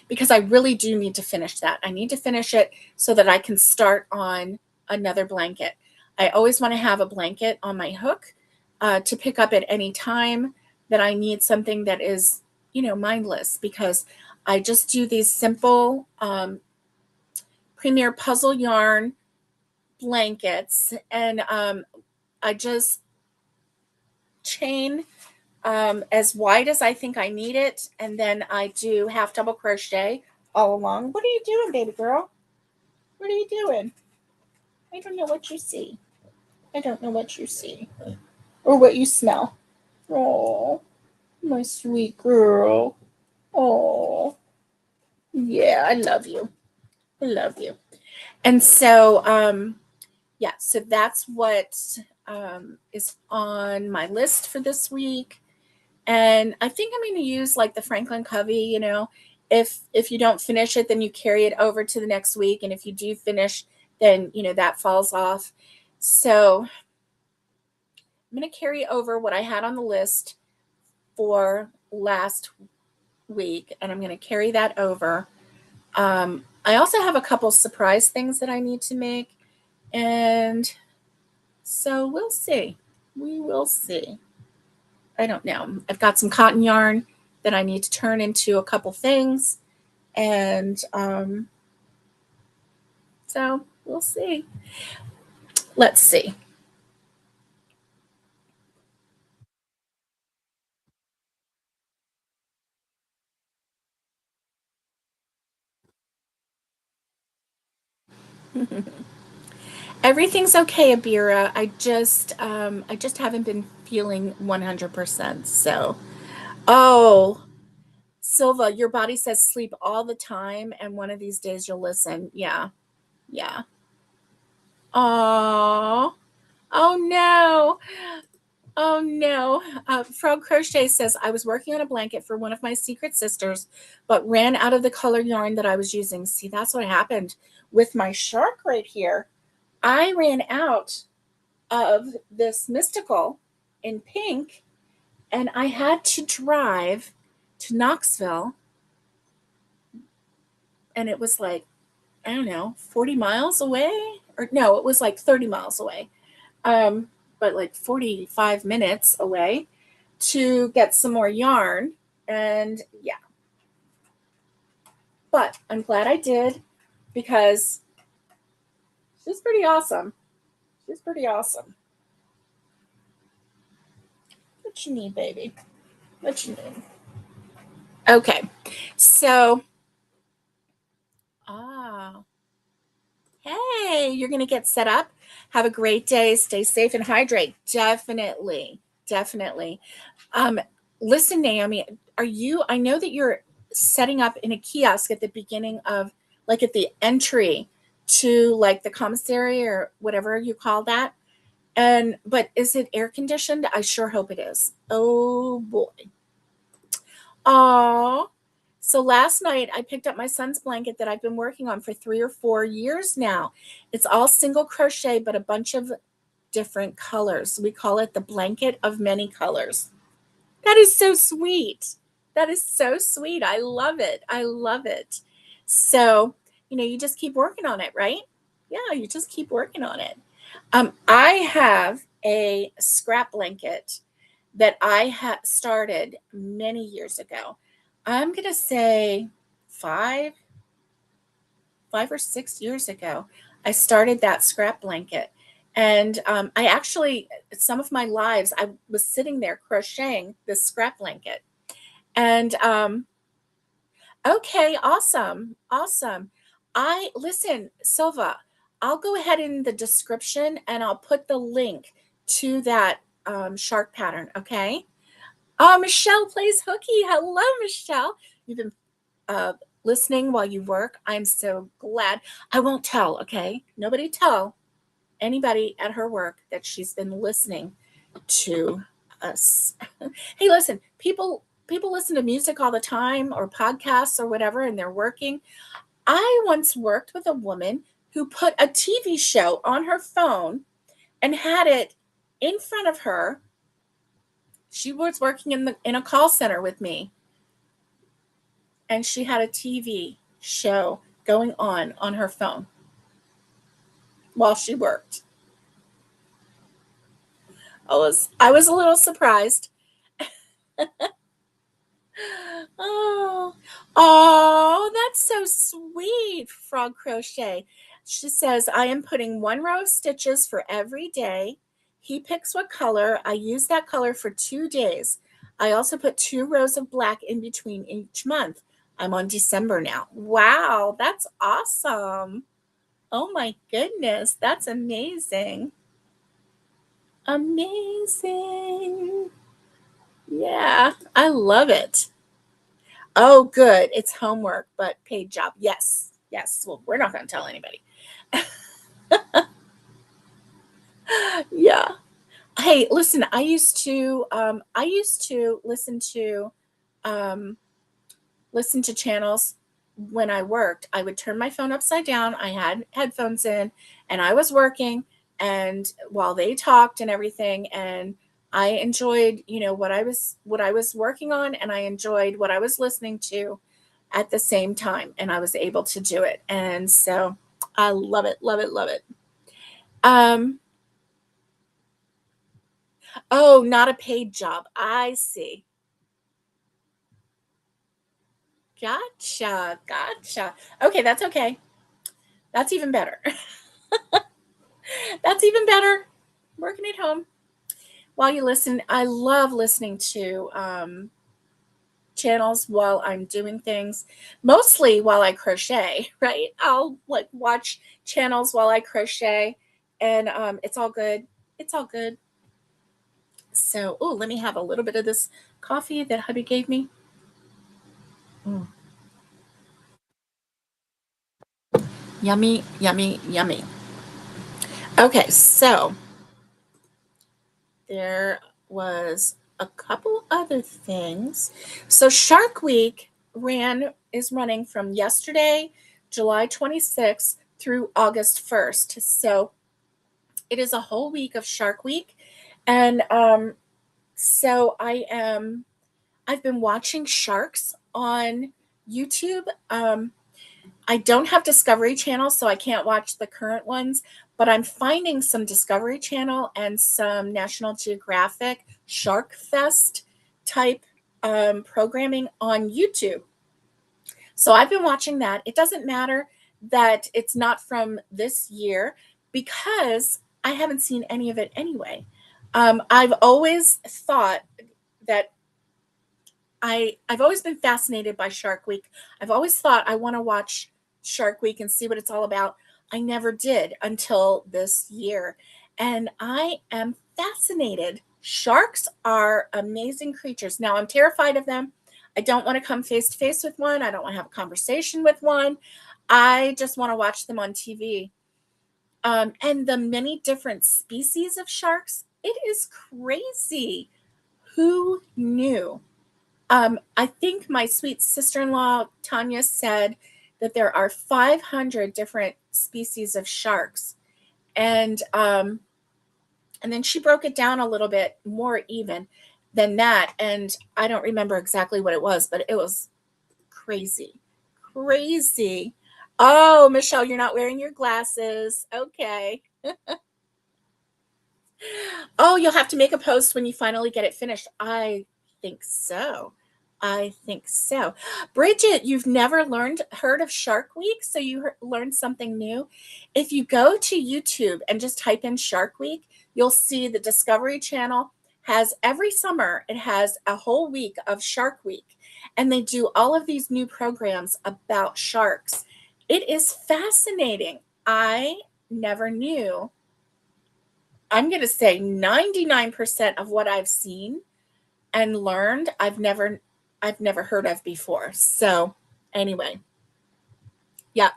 because I really do need to finish that. I need to finish it so that I can start on another blanket. I always want to have a blanket on my hook to pick up at any time that I need something that is, you know, mindless, because I just do these simple Premier Puzzle yarn blankets, and I just chain as wide as I think I need it, and then I do half double crochet all along. What are you doing, baby girl? What are you doing? I don't know what you see. I don't know what you see or what you smell. Oh, my sweet girl. Oh, yeah, I love you. I love you. And so, yeah, so that's what is on my list for this week. And I think I'm going to use like the Franklin Covey, you know, if you don't finish it, then you carry it over to the next week. And if you do finish, then, you know, that falls off. So I'm going to carry over what I had on the list for last week, and I'm going to carry that over. I also have a couple surprise things that I need to make. And so we'll see. We will see. I don't know. I've got some cotton yarn that I need to turn into a couple things. And so we'll see. Let's see. Everything's okay, Abira. I just haven't been feeling 100%. So, oh, Silva, your body says sleep all the time, and one of these days you'll listen. Yeah, yeah. Aww. Oh no. Oh no. Frog Crochet says, I was working on a blanket for one of my secret sisters, but ran out of the color yarn that I was using. See, that's what happened with my shark right here. I ran out of this mystical in pink, and I had to drive to Knoxville, and it was like, I don't know, 40 miles away, or no, it was like 30 miles away, um, but like 45 minutes away to get some more yarn. And yeah, but I'm glad I did because she's pretty awesome. She's pretty awesome. What you need, baby? What you need? Okay, so ah, hey, you're gonna get set up. Have a great day. Stay safe and hydrate. Definitely, definitely. Um, listen, Naomi, are you? I know that you're setting up in a kiosk at the beginning of, like, at the entry to like the commissary or whatever you call that. And but is it air conditioned? I sure hope it is. Oh boy. Oh. So last night I picked up my son's blanket that I've been working on for 3 or 4 years now. It's all single crochet, but a bunch of different colors. We call it the blanket of many colors. That is so sweet. That is so sweet. I love it. I love it. So, you just keep working on it, right? Yeah, you just keep working on it. I have a scrap blanket that I had started many years ago. I'm gonna say five, 5 or 6 years ago. I started that scrap blanket, and I actually, some of my lives, I was sitting there crocheting this scrap blanket, and okay, awesome, awesome. I listen, Silva. I'll go ahead in the description and I'll put the link to that shark pattern. Okay. Michelle plays hooky. Hello, Michelle. You've been uh, listening while you work. I'm so glad. I won't tell. Okay, nobody tell anybody at her work that she's been listening to us. Hey, listen, people listen to music all the time or podcasts or whatever, and they're working. I once worked with a woman who put a TV show on her phone and had it in front of her. She was working in a call center with me, and she had a TV show going on her phone while she worked. I was a little surprised. Oh, oh, that's so sweet, Frog Crochet. She says, I am putting 1 row of stitches for every day. He picks what color. I use that color for 2 days. I also put 2 rows of black in between each month. I'm on December now. Wow, that's awesome. Oh my goodness, that's amazing. Amazing. Yeah, I love it. Oh, good. It's homework, but paid job. Yes. Yes. Well, we're not going to tell anybody. Yeah. Hey, listen, I used to um, listen to channels when I worked. I would turn my phone upside down. I had headphones in and I was working, and while they talked and everything, and I enjoyed, what I was working on, and I enjoyed what I was listening to at the same time, and I was able to do it. And so I love it, love it, love it. Um oh, not a paid job. I see. Gotcha. Gotcha. Okay, that's okay. That's even better. That's even better. Working at home while you listen. I love listening to channels while I'm doing things, mostly while I crochet, right? I'll like watch channels while I crochet, and it's all good. It's all good. So, oh, let me have a little bit of this coffee that hubby gave me. Mm. Yummy, yummy, yummy. Okay, so there was a couple other things. So Shark Week is running from yesterday, July 26th through August 1st. So it is a whole week of Shark Week. And so I've been watching sharks on YouTube. I don't have Discovery Channel, so I can't watch the current ones, but I'm finding some Discovery Channel and some National Geographic Shark Fest type programming on YouTube. So I've been watching that. It doesn't matter that it's not from this year because I haven't seen any of it anyway. I've always thought that I've always been fascinated by Shark Week. I've always thought I want to watch Shark Week and see what it's all about. I never did until this year. And I am fascinated. Sharks are amazing creatures. Now, I'm terrified of them. I don't want to come face to face with one. I don't want to have a conversation with one. I just want to watch them on TV. And the many different species of sharks, it is crazy. Who knew? I think my sweet sister-in-law, Tanya, said that there are 500 different species of sharks. And then she broke it down a little bit more even than that. And I don't remember exactly what it was, but it was crazy. Crazy. Oh, Michelle, you're not wearing your glasses. Okay. Oh, you'll have to make a post when you finally get it finished. I think so. I think so. Bridget, you've never heard of Shark Week, so you learned something new. If you go to YouTube and just type in Shark Week, you'll see the Discovery Channel has every summer, it has a whole week of Shark Week, and they do all of these new programs about sharks. It is fascinating. I never knew. I'm going to say 99% of what I've seen and learned, I've never heard of before. So anyway, yeah.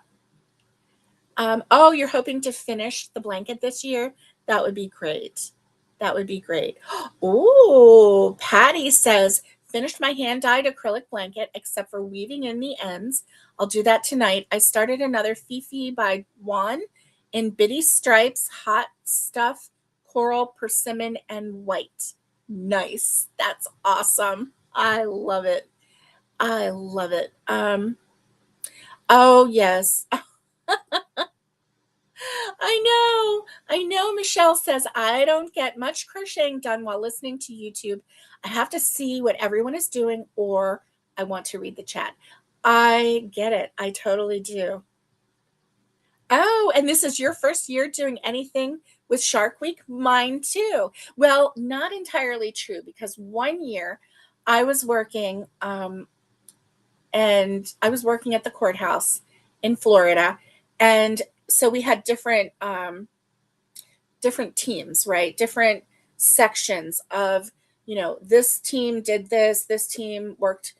Oh, you're hoping to finish the blanket this year? That would be great. That would be great. Oh, Patty says, finished my hand-dyed acrylic blanket except for weaving in the ends. I'll do that tonight. I started another Fifi by Juan in bitty stripes, hot stuff, coral, persimmon, and white. Nice. That's awesome. I love it. I love it. Oh yes. I know Michelle says I don't get much crocheting done while listening to YouTube. I have to see what everyone is doing or I want to read the chat. I get it. I totally do. Oh, and this is your first year doing anything with Shark Week? Mine too. Well, not entirely true because one year I was working and I was working at the courthouse in Florida. And so we had different teams, right? Different sections of, this team did this team worked,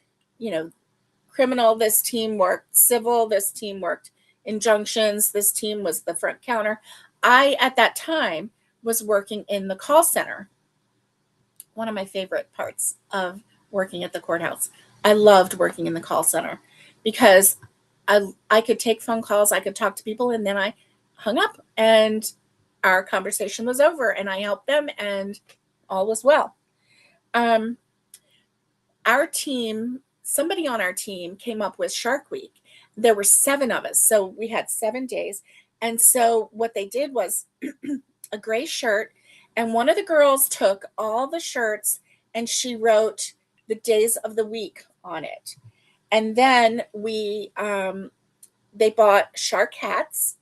criminal, this team worked civil, this team worked injunctions, this team was the front counter. I, at that time, was working in the call center. One of my favorite parts of working at the courthouse. I loved working in the call center because I could take phone calls, I could talk to people, and then I hung up and our conversation was over and I helped them and all was well. Our team, somebody on our team came up with Shark Week. There were 7 of us, so we had 7 days. And so what they did was a gray shirt, and one of the girls took all the shirts and she wrote the days of the week on it. And then they bought shark hats.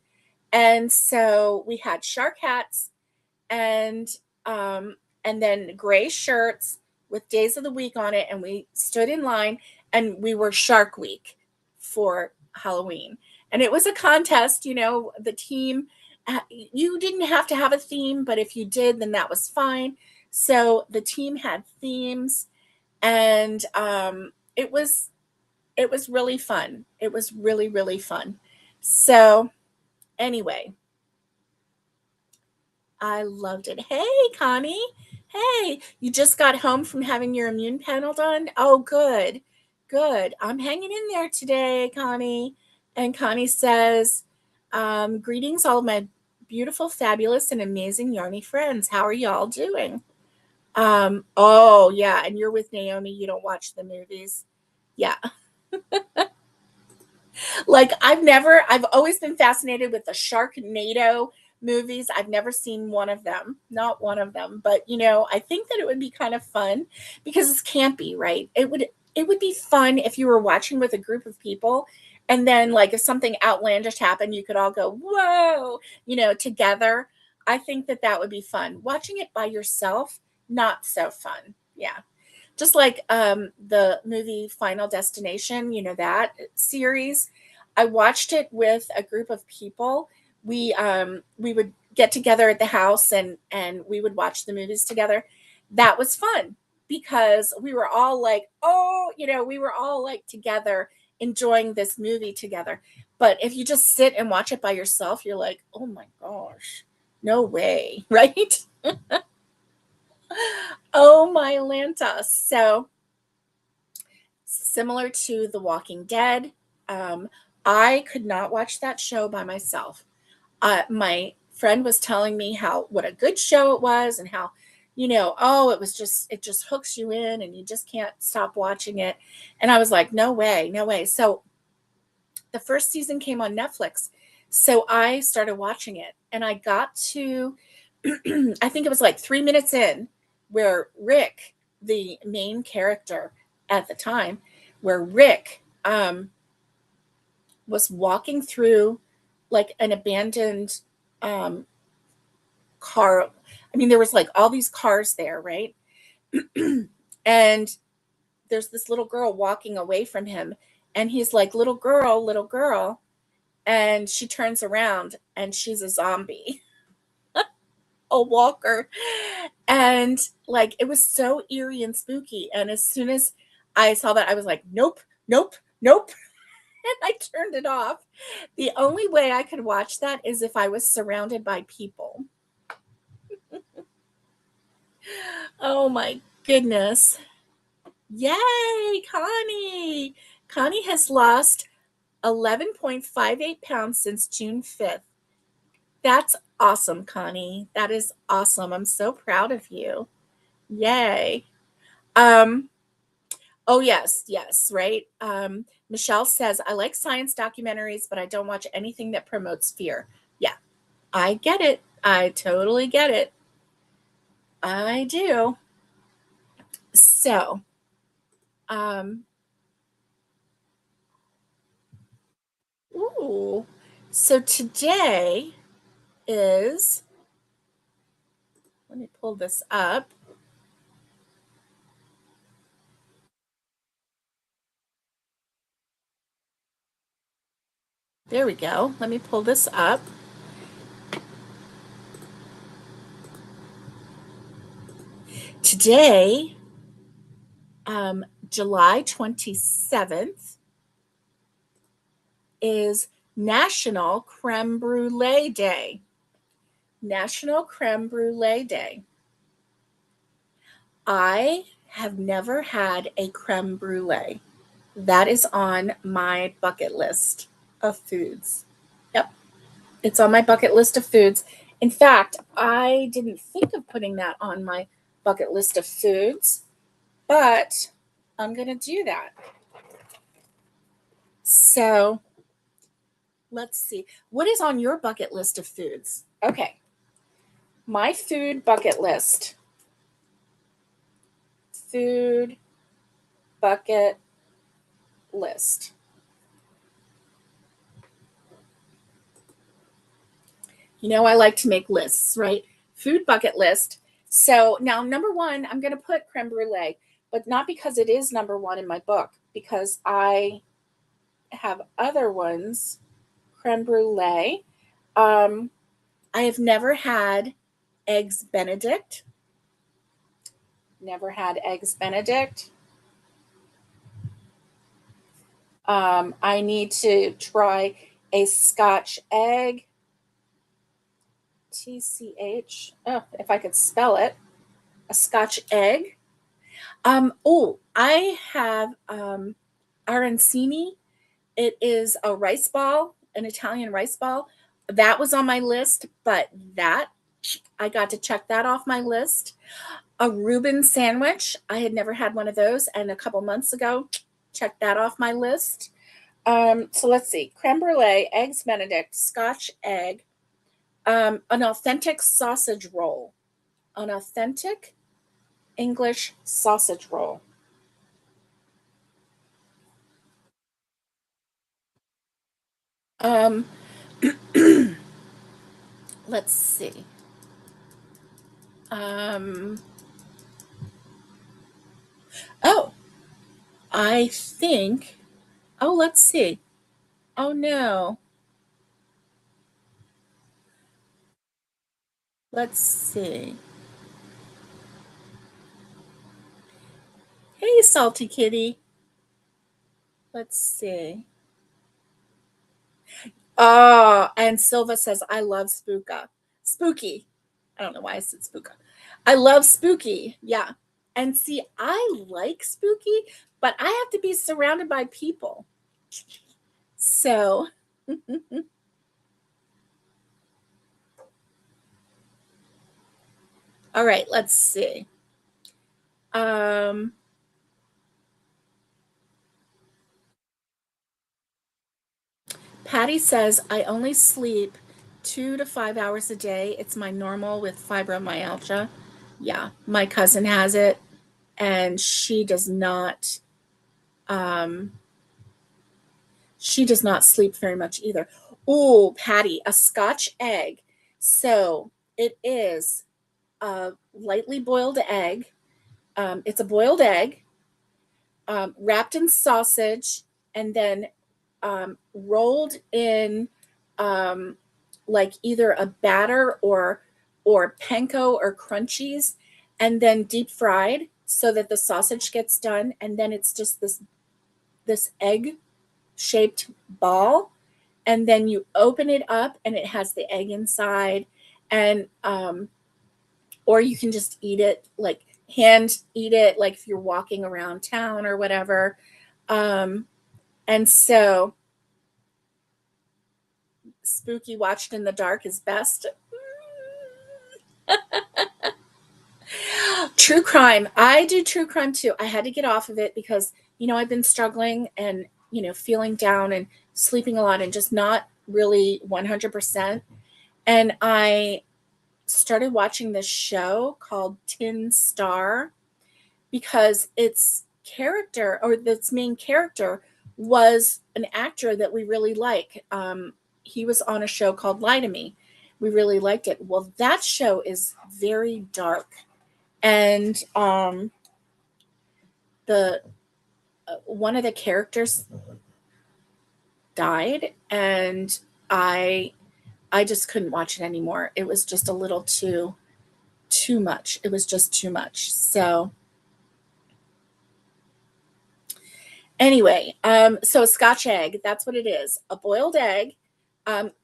And so we had shark hats and then gray shirts with days of the week on it. And we stood in line and we were Shark Week for Halloween. And it was a contest, the team, you didn't have to have a theme, but if you did, then that was fine. So the team had themes and it was really fun. It was really, really fun. So anyway, I loved it. Hey, Connie. Hey, you just got home from having your immune panel done? Oh, good. Good. I'm hanging in there today, Connie. And Connie says, greetings, all of my beautiful, fabulous, and amazing Yarny friends. How are y'all doing? Oh, yeah. And you're with Naomi. You don't watch the movies. Yeah. Like I've always been fascinated with the Sharknado movies. I've never seen one of them, not one of them, but I think that it would be kind of fun because it's campy, right? It would be fun if you were watching with a group of people and then like if something outlandish happened, you could all go, "Whoa," together. I think that that would be fun. Watching it by yourself, not so fun. Yeah, just like the movie Final Destination, that series. I watched it with a group of people. We would get together at the house and we would watch the movies together. That was fun because we were all like, oh, we were all like together enjoying this movie together. But if you just sit and watch it by yourself, you're like, oh my gosh, no way, right? Oh my Lanta. So similar to The Walking Dead, um, I could not watch that show by myself. My friend was telling me how what a good show it was and how oh, it just hooks you in and you just can't stop watching it. And I was like, no way, no way. So the first season came on Netflix. So I started watching it and I got to I think it was like 3 minutes in where Rick, the main character at the time, where Rick was walking through like an abandoned um, car. I mean, there was like all these cars there, right? And there's this little girl walking away from him. And he's like, little girl, little girl. And she turns around and she's a zombie, a walker. And like it was so eerie and spooky. And as soon as I saw that, I was like, nope, nope, nope. And I turned it off. The only way I could watch that is if I was surrounded by people. Oh my goodness. Yay, Connie. Connie has lost 11.58 pounds since June 5th. That's awesome, Connie. That is awesome. I'm so proud of you. Yay. Um, oh yes, yes, right. Michelle says, I like science documentaries, but I don't watch anything that promotes fear. Yeah, I get it. I totally get it. I do. So, um, ooh. So today is, let me pull this up. There we go. Let me pull this up. Today, July 27th, is National Creme Brulee Day. National Creme Brulee Day. I have never had a creme brulee. That is on my bucket list of foods. Yep, it's on my bucket list of foods. In fact, I didn't think of putting that on my bucket list of foods, but I'm going to do that. So let's see. What is on your bucket list of foods? Okay. My food bucket list. Food bucket list. I like to make lists, right? Food bucket list. So now, number one, I'm going to put creme brulee, but not because it is number one in my book, because I have other ones. Creme brulee. I have never had eggs Benedict. Never had eggs Benedict. I need to try a Scotch egg. TCH. Oh, if I could spell it. a Scotch egg. Oh, I have arancini. It is a rice ball, an Italian rice ball. That was on my list, but that I got to check that off my list. A Reuben sandwich. I had never had one of those, and a couple months ago, checked that off my list. So let's see: creme brulee, eggs Benedict, Scotch egg, an authentic sausage roll, an authentic English sausage roll. Um, let's see. Um, oh, I think. Oh, let's see. Oh no. Let's see. Hey, salty kitty. Let's see. Oh, and Silva says, I love Spooka. Spooky. I don't know why I said Spooka. I love Spooky. Yeah. And see, I like Spooky, but I have to be surrounded by people. So, all right, let's see. Um, Patty says, I only sleep 2 to 5 hours a day. It's my normal with fibromyalgia. Yeah, my cousin has it, and um, she does not sleep very much either. Oh, Patty, a Scotch egg. So it is a lightly boiled egg. It's a boiled egg wrapped in sausage and then rolled in like either a batter or panko or crunchies, and then deep fried so that the sausage gets done, and then it's just this egg shaped ball, and then you open it up and it has the egg inside, and or you can just eat it like hand eat it like if you're walking around town or whatever. And so Spooky watched in the dark is best. True crime. I do true crime too. I had to get off of it because, I've been struggling and, feeling down and sleeping a lot and just not really 100%. And I started watching this show called Tin Star because its main character was an actor that we really like. He was on a show called Lie to Me. We really liked it. Well, that show is very dark, and the one of the characters died, and I just couldn't watch it anymore. It was just a little too much. It was just too much. So anyway, so a Scotch egg, that's what it is. A boiled egg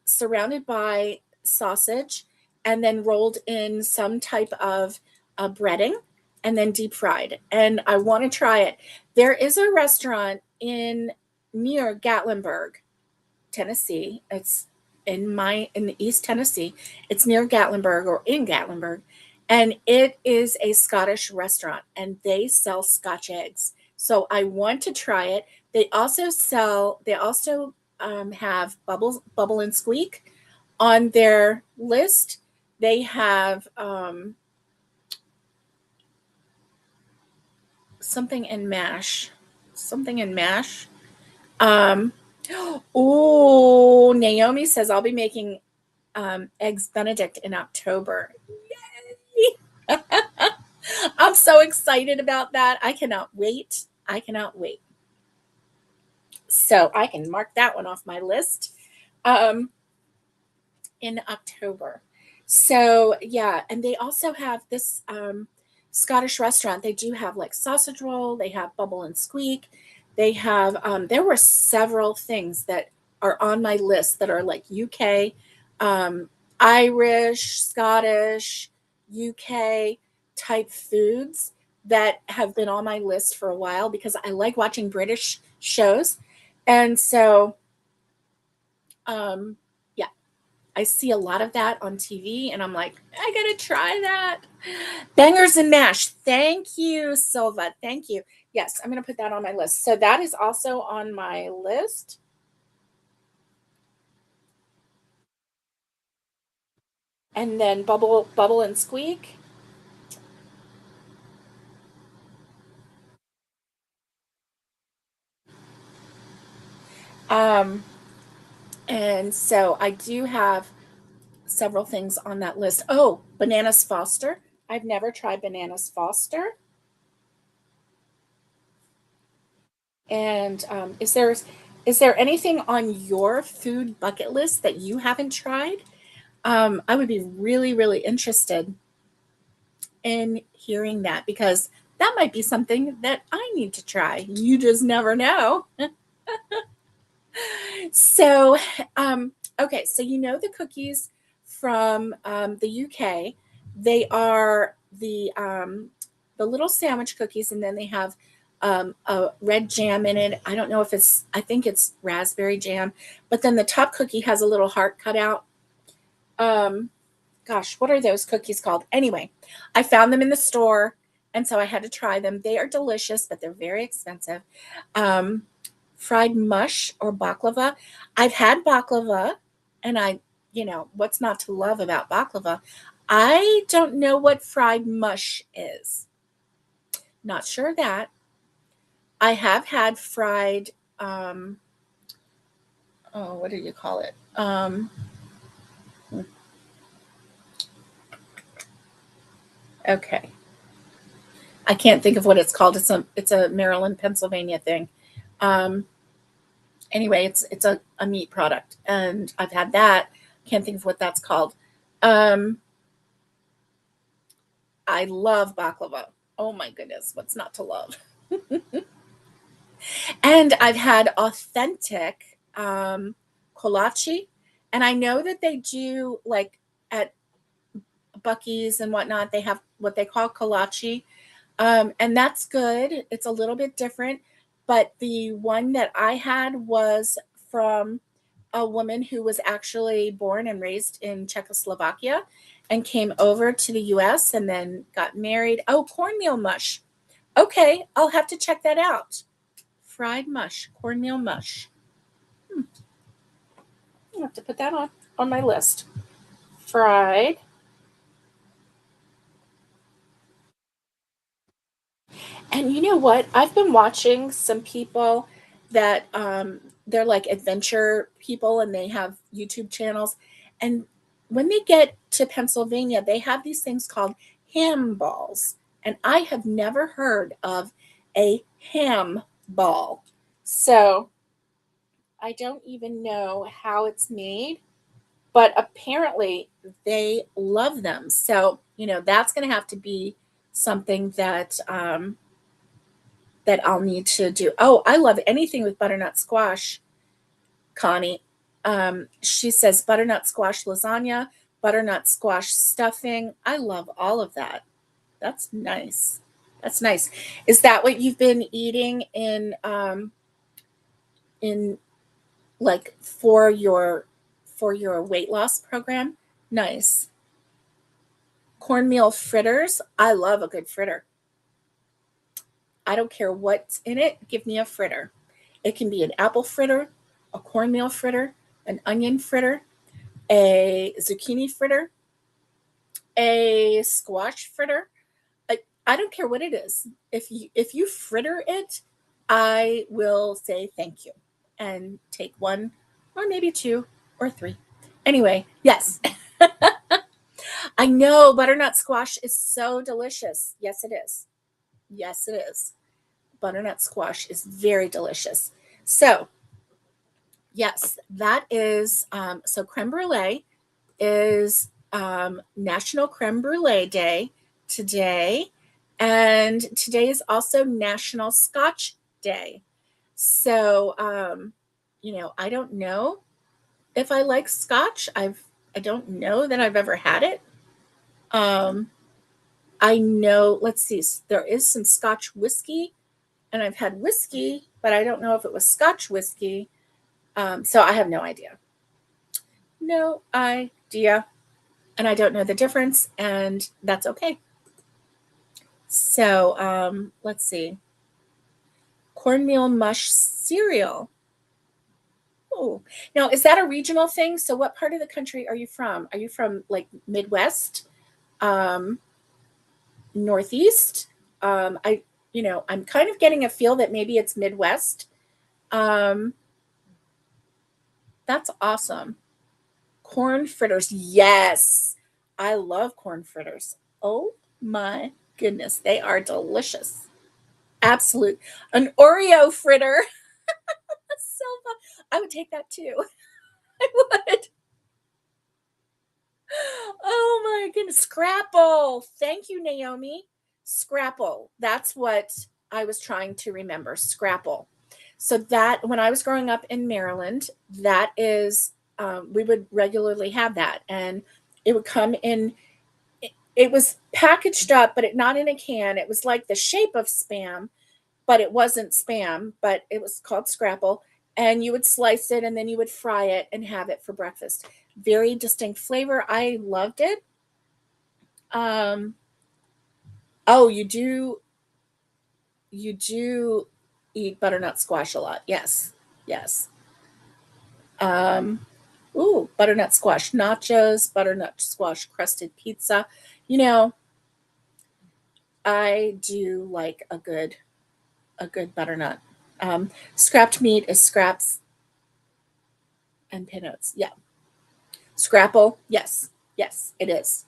surrounded by sausage and then rolled in some type of breading and then deep fried. And I want to try it. There is a restaurant near Gatlinburg, Tennessee. It's in the East Tennessee. It's near Gatlinburg or in Gatlinburg, and it is a Scottish restaurant, and they sell Scotch eggs. So I want to try it. They also have Bubble and Squeak on their list. They have something in mash, something in mash. Um, oh, Naomi says I'll be making eggs Benedict in October. Yay! I'm so excited about that. I cannot wait. I cannot wait. So I can mark that one off my list in October. So yeah, and they also have this Scottish restaurant. They do have like sausage roll. They have Bubble and Squeak. They have there were several things that are on my list that are like UK, Irish, Scottish, UK. type foods that have been on my list for a while because I like watching British shows. And so, um, yeah, I see a lot of that on TV and I'm like, I gotta try that. Bangers and mash. Thank you, Silva. Thank you. Yes, I'm gonna put that on my list. So that is also on my list. And then bubble and squeak. Um, and so I do have several things on that list. Oh, bananas Foster. I've never tried bananas Foster. And is there anything on your food bucket list that you haven't tried? I would be really, really interested in hearing that because that might be something that I need to try. You just never know. So, okay, so you know the cookies from the UK. They are the little sandwich cookies, and then they have a red jam in it. I don't know if it's, I think it's raspberry jam, but then the top cookie has a little heart cut out. Um, Gosh, what are those cookies called? Anyway, I found them in the store, and so I had to try them. They are delicious, but they're very expensive. Um, Fried mush or baklava. I've had baklava, and what's not to love about baklava? I don't know what fried mush is. Not sure of that. I have had fried, oh, what do you call it? Okay. I can't think of what it's called. It's a Maryland, Pennsylvania thing. Um, anyway, it's a meat product, and I've had that. Can't think of what that's called. Um, I love baklava. Oh my goodness, what's not to love? And I've had authentic kolache, and I know that they do like at Bucky's and whatnot. They have what they call kolache, and that's good. It's a little bit different, but the one that I had was from a woman who was actually born and raised in Czechoslovakia and came over to the US and then got married. Oh, cornmeal mush. Okay, I'll have to check that out. Fried mush, cornmeal mush. Hmm, I'll have to put that on my list. Fried. And you know what? I've been watching some people that they're like adventure people and they have YouTube channels. And when they get to Pennsylvania, they have these things called ham balls. And I have never heard of a ham ball. So I don't even know how it's made, but apparently they love them. So, that's going to have to be something that I'll need to do. Oh, I love anything with butternut squash, Connie. She says butternut squash lasagna, butternut squash stuffing. I love all of that. That's nice. That's nice. Is that what you've been eating in like for your weight loss program? Nice. Cornmeal fritters. I love a good fritter. I don't care what's in it. Give me a fritter. It can be an apple fritter, a cornmeal fritter, an onion fritter, a zucchini fritter, a squash fritter. I don't care what it is. If you fritter it, I will say thank you and take one or maybe two or three. Anyway, yes. I know butternut squash is so delicious. Yes, it is. Yes, it is. Butternut squash is very delicious. So, yes, that is so creme brulee is National Creme Brulee Day today. And today is also National Scotch Day. So, I don't know if I like scotch. I don't know that I've ever had it. Um, I know, let's see, there is some Scotch whiskey, and I've had whiskey, but I don't know if it was Scotch whiskey. So I have no idea. No idea. And I don't know the difference, and that's okay. So let's see. Cornmeal mush cereal. Oh, now is that a regional thing? So what part of the country are you from? Are you from like Midwest, um, Northeast? I'm kind of getting a feel that maybe it's Midwest. Um, that's awesome. Corn fritters. Yes. I love corn fritters. Oh my goodness. They are delicious. Absolute. An Oreo fritter. That's so fun. I would take that too. I would. Oh my goodness. Scrapple. Thank you, Naomi. Scrapple. That's what I was trying to remember. Scrapple. So that when I was growing up in Maryland, that is, we would regularly have that. And it would come in, it was packaged up, but not in a can. It was like the shape of Spam, but it wasn't Spam, but it was called Scrapple. And you would slice it and then you would fry it and have it for breakfast. Very distinct flavor. I loved it. Um, oh, you do eat butternut squash a lot. Yes. Yes. Um, ooh, butternut squash nachos, butternut squash crusted pizza. You know, I do like a good butternut. Scrapped meat is scraps and peanuts. Yeah. Scrapple. Yes. Yes, it is.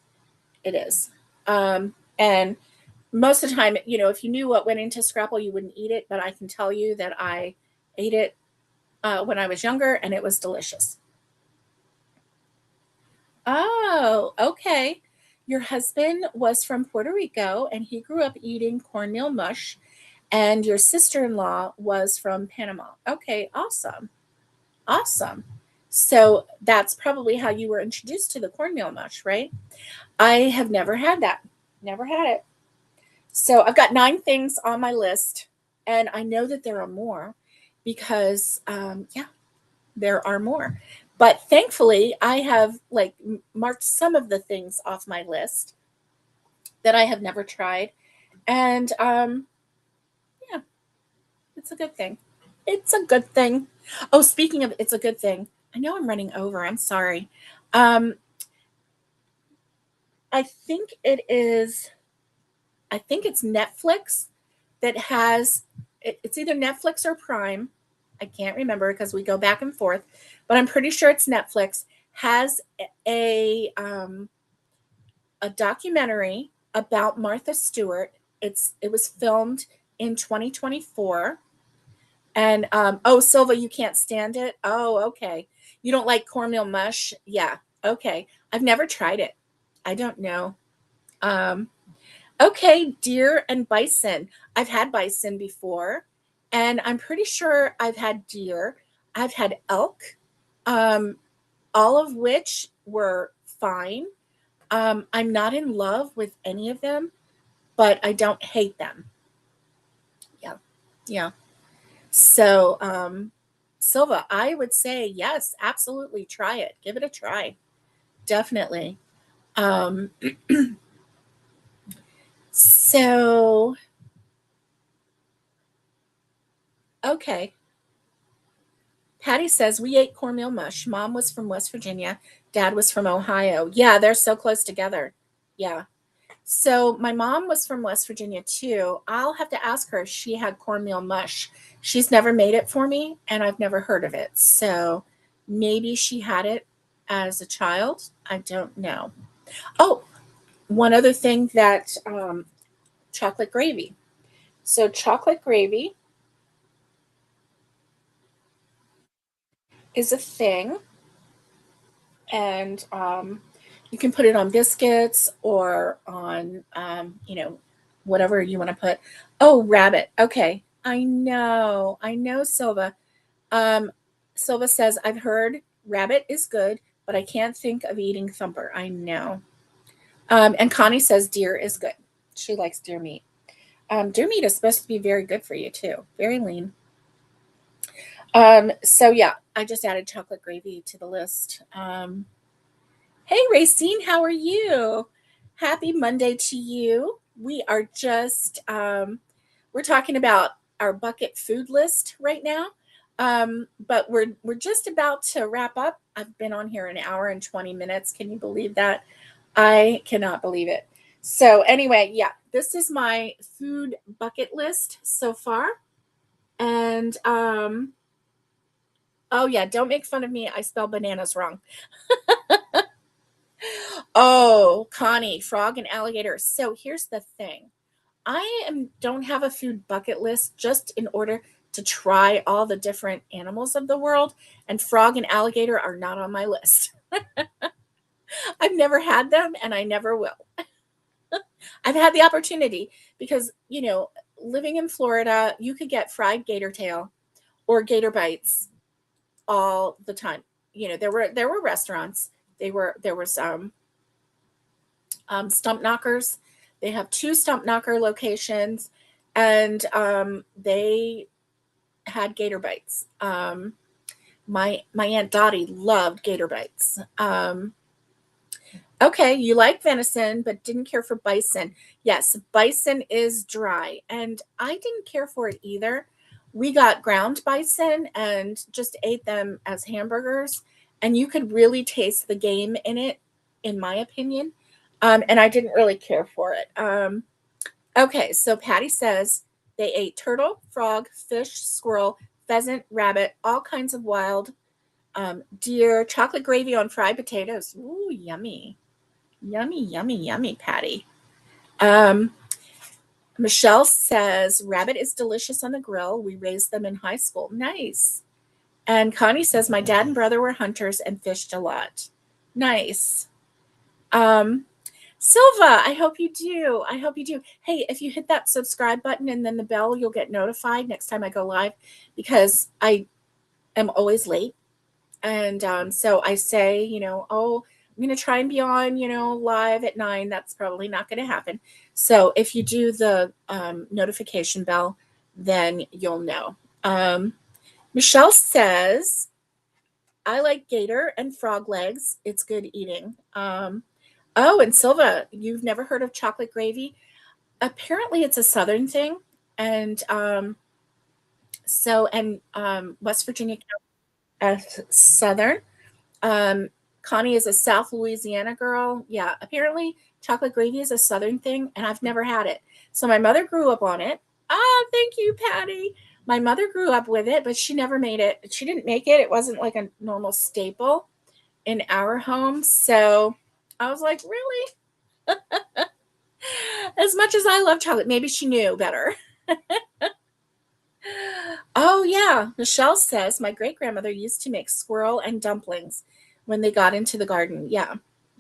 It is. And most of the time, if you knew what went into Scrapple, you wouldn't eat it. But I can tell you that I ate it when I was younger, and it was delicious. Oh, okay. Your husband was from Puerto Rico, and he grew up eating cornmeal mush, and your sister-in-law was from Panama. Okay, awesome. Awesome. So that's probably how you were introduced to the cornmeal mush, right? I have never had that. Never had it. So I've got 9 things on my list, and I know that there are more because, yeah, there are more. But thankfully, I have like marked some of the things off my list that I have never tried, and yeah, it's a good thing. It's a good thing. Oh, speaking of, it's a good thing. I know I'm running over. I'm sorry. Um, I think it is. I think it's Netflix that has it's either Netflix or Prime. I can't remember because we go back and forth, but I'm pretty sure it's Netflix has a documentary about Martha Stewart. It was filmed in 2024. And oh, Silva, you can't stand it. Oh, okay. You don't like cornmeal mush? Yeah. Okay. I've never tried it. I don't know. Um, Okay, deer and bison. I've had bison before, and I'm pretty sure I've had deer. I've had elk, um, all of which were fine. I'm not in love with any of them, but I don't hate them. Yeah, yeah. So, Silva, I would say yes, absolutely try it. Give it a try. Definitely. Um, so, okay. Patty says, we ate cornmeal mush. Mom was from West Virginia. Dad was from Ohio. Yeah, they're so close together. Yeah. So my mom was from West Virginia too. I'll have to ask her if she had cornmeal mush. She's never made it for me, and I've never heard of it. So maybe she had it as a child. I don't know. Oh, one other thing that chocolate gravy. So chocolate gravy is a thing, and you can put it on biscuits or on whatever you want to put. Oh, rabbit. Okay, I know, Silva. um Silva says, I've heard rabbit is good, but I can't think of eating thumper. I know. And Connie says deer is good. She likes deer meat. Deer meat is supposed to be very good for you too. Very lean. So yeah, I just added chocolate gravy to the list. Hey Racine, how are you? Happy Monday to you. We are just we're talking about our bucket food list right now. But we're just about to wrap up. I've been on here an hour and 20 minutes. Can you believe that? I cannot believe it. So anyway, yeah, this is my food bucket list so far. And oh yeah, don't make fun of me. I spell bananas wrong. Oh, Connie, frog and alligator. So here's the thing. Don't have a food bucket list just in order to try all the different animals of the world, and frog and alligator are not on my list. I've never had them and I never will. I've had the opportunity because, living in Florida, you could get fried gator tail or gator bites all the time. There were restaurants. There was Stump Knockers. They have 2 Stump Knocker locations, and they had gator bites. My Aunt Dottie loved gator bites. Okay, you like venison, but didn't care for bison. Yes, bison is dry, and I didn't care for it either. We got ground bison and just ate them as hamburgers, and you could really taste the game in it, in my opinion. And I didn't really care for it. Okay, so Patty says they ate turtle, frog, fish, squirrel, pheasant, rabbit, all kinds of wild deer, chocolate gravy on fried potatoes. Ooh, yummy. Yummy, yummy, yummy, Patty. Michelle says rabbit is delicious on the grill. We raised them in high school. Nice. And Connie says my dad and brother were hunters and fished a lot. Nice. Silva, I hope you do. I hope you do. Hey, if you hit that subscribe button and then the bell, you'll get notified next time I go live, because I am always late. And so I say, oh, I'm going to try and be on, live at 9. That's probably not going to happen. So if you do the notification bell, then you'll know. Michelle says, I like gator and frog legs. It's good eating. Oh, and Silva, you've never heard of chocolate gravy? Apparently it's a Southern thing. And West Virginia Southern. Connie is a South Louisiana girl. Yeah, apparently chocolate gravy is a Southern thing, and I've never had it. So my mother grew up on it. Ah, thank you, Patty. My mother grew up with it, but she never made it. She didn't make it. It wasn't like a normal staple in our home. So I was like, really? As much as I love chocolate, maybe she knew better. Oh, yeah. Michelle says my great grandmother used to make squirrel and dumplings when they got into the garden. Yeah.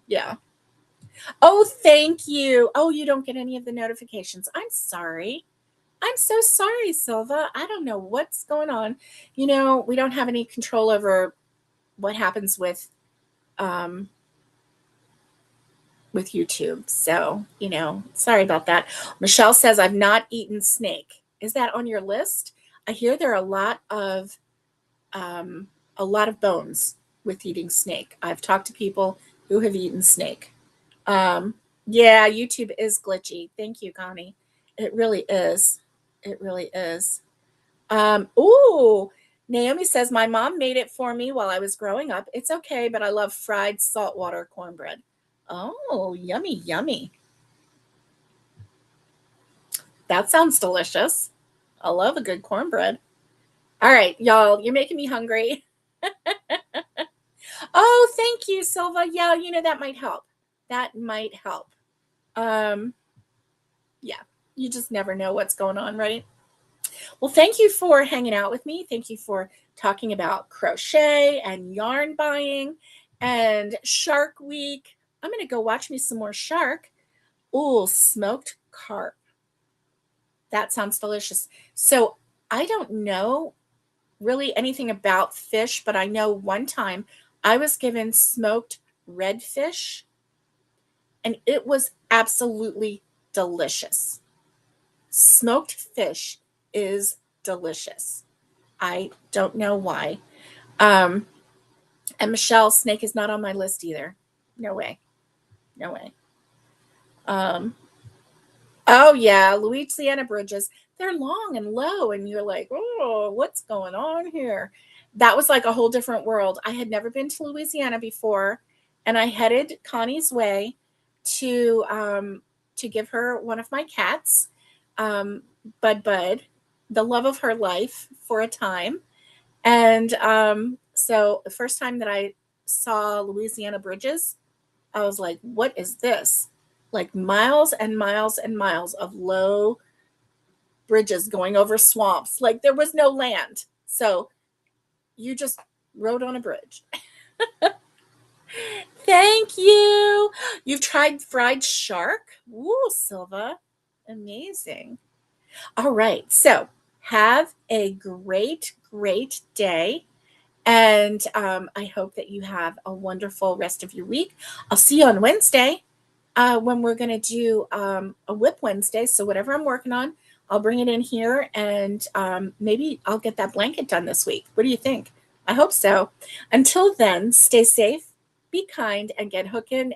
Yeah. Oh, thank you. Oh, you don't get any of the notifications. I'm sorry. I'm so sorry, Silva. I don't know what's going on. We don't have any control over what happens with YouTube. So, sorry about that. Michelle says I've not eaten snake. Is that on your list? I hear there are a lot of bones with eating snake. I've talked to people who have eaten snake. Yeah, YouTube is glitchy. Thank you, Connie. It really is. It really is. Ooh, Naomi says my mom made it for me while I was growing up. It's okay, but I love fried saltwater cornbread. Oh, yummy, yummy. That sounds delicious. I love a good cornbread. All right, y'all, you're making me hungry. Oh, thank you, Silva. Yeah, that might help. That might help. Yeah, you just never know what's going on, right? Well, thank you for hanging out with me. Thank you for talking about crochet and yarn buying and Shark Week. I'm going to go watch me some more shark. Ooh, smoked carp. That sounds delicious. So I don't know really anything about fish, but I know one time I was given smoked redfish, and it was absolutely delicious. Smoked fish is delicious. I don't know why. Um, and Michelle, snake is not on my list either. No way. No way. Um, oh yeah, Louisiana bridges. They're long and low, and you're like, oh, what's going on here? That was like a whole different world. I had never been to Louisiana before, and I headed Connie's way to give her one of my cats, um, Bud, the love of her life for a time. And so the first time that I saw Louisiana bridges, I was like, what is this? Like miles and miles and miles of low bridges going over swamps. Like there was no land. So you just rode on a bridge. Thank you. You've tried fried shark? Ooh, Silva. Amazing. All right. So have a great, great day. And I hope that you have a wonderful rest of your week. I'll see you on Wednesday when we're going to do a Whip Wednesday. So whatever I'm working on, I'll bring it in here, and maybe I'll get that blanket done this week. What do you think? I hope so. Until then, stay safe, be kind, and get hooking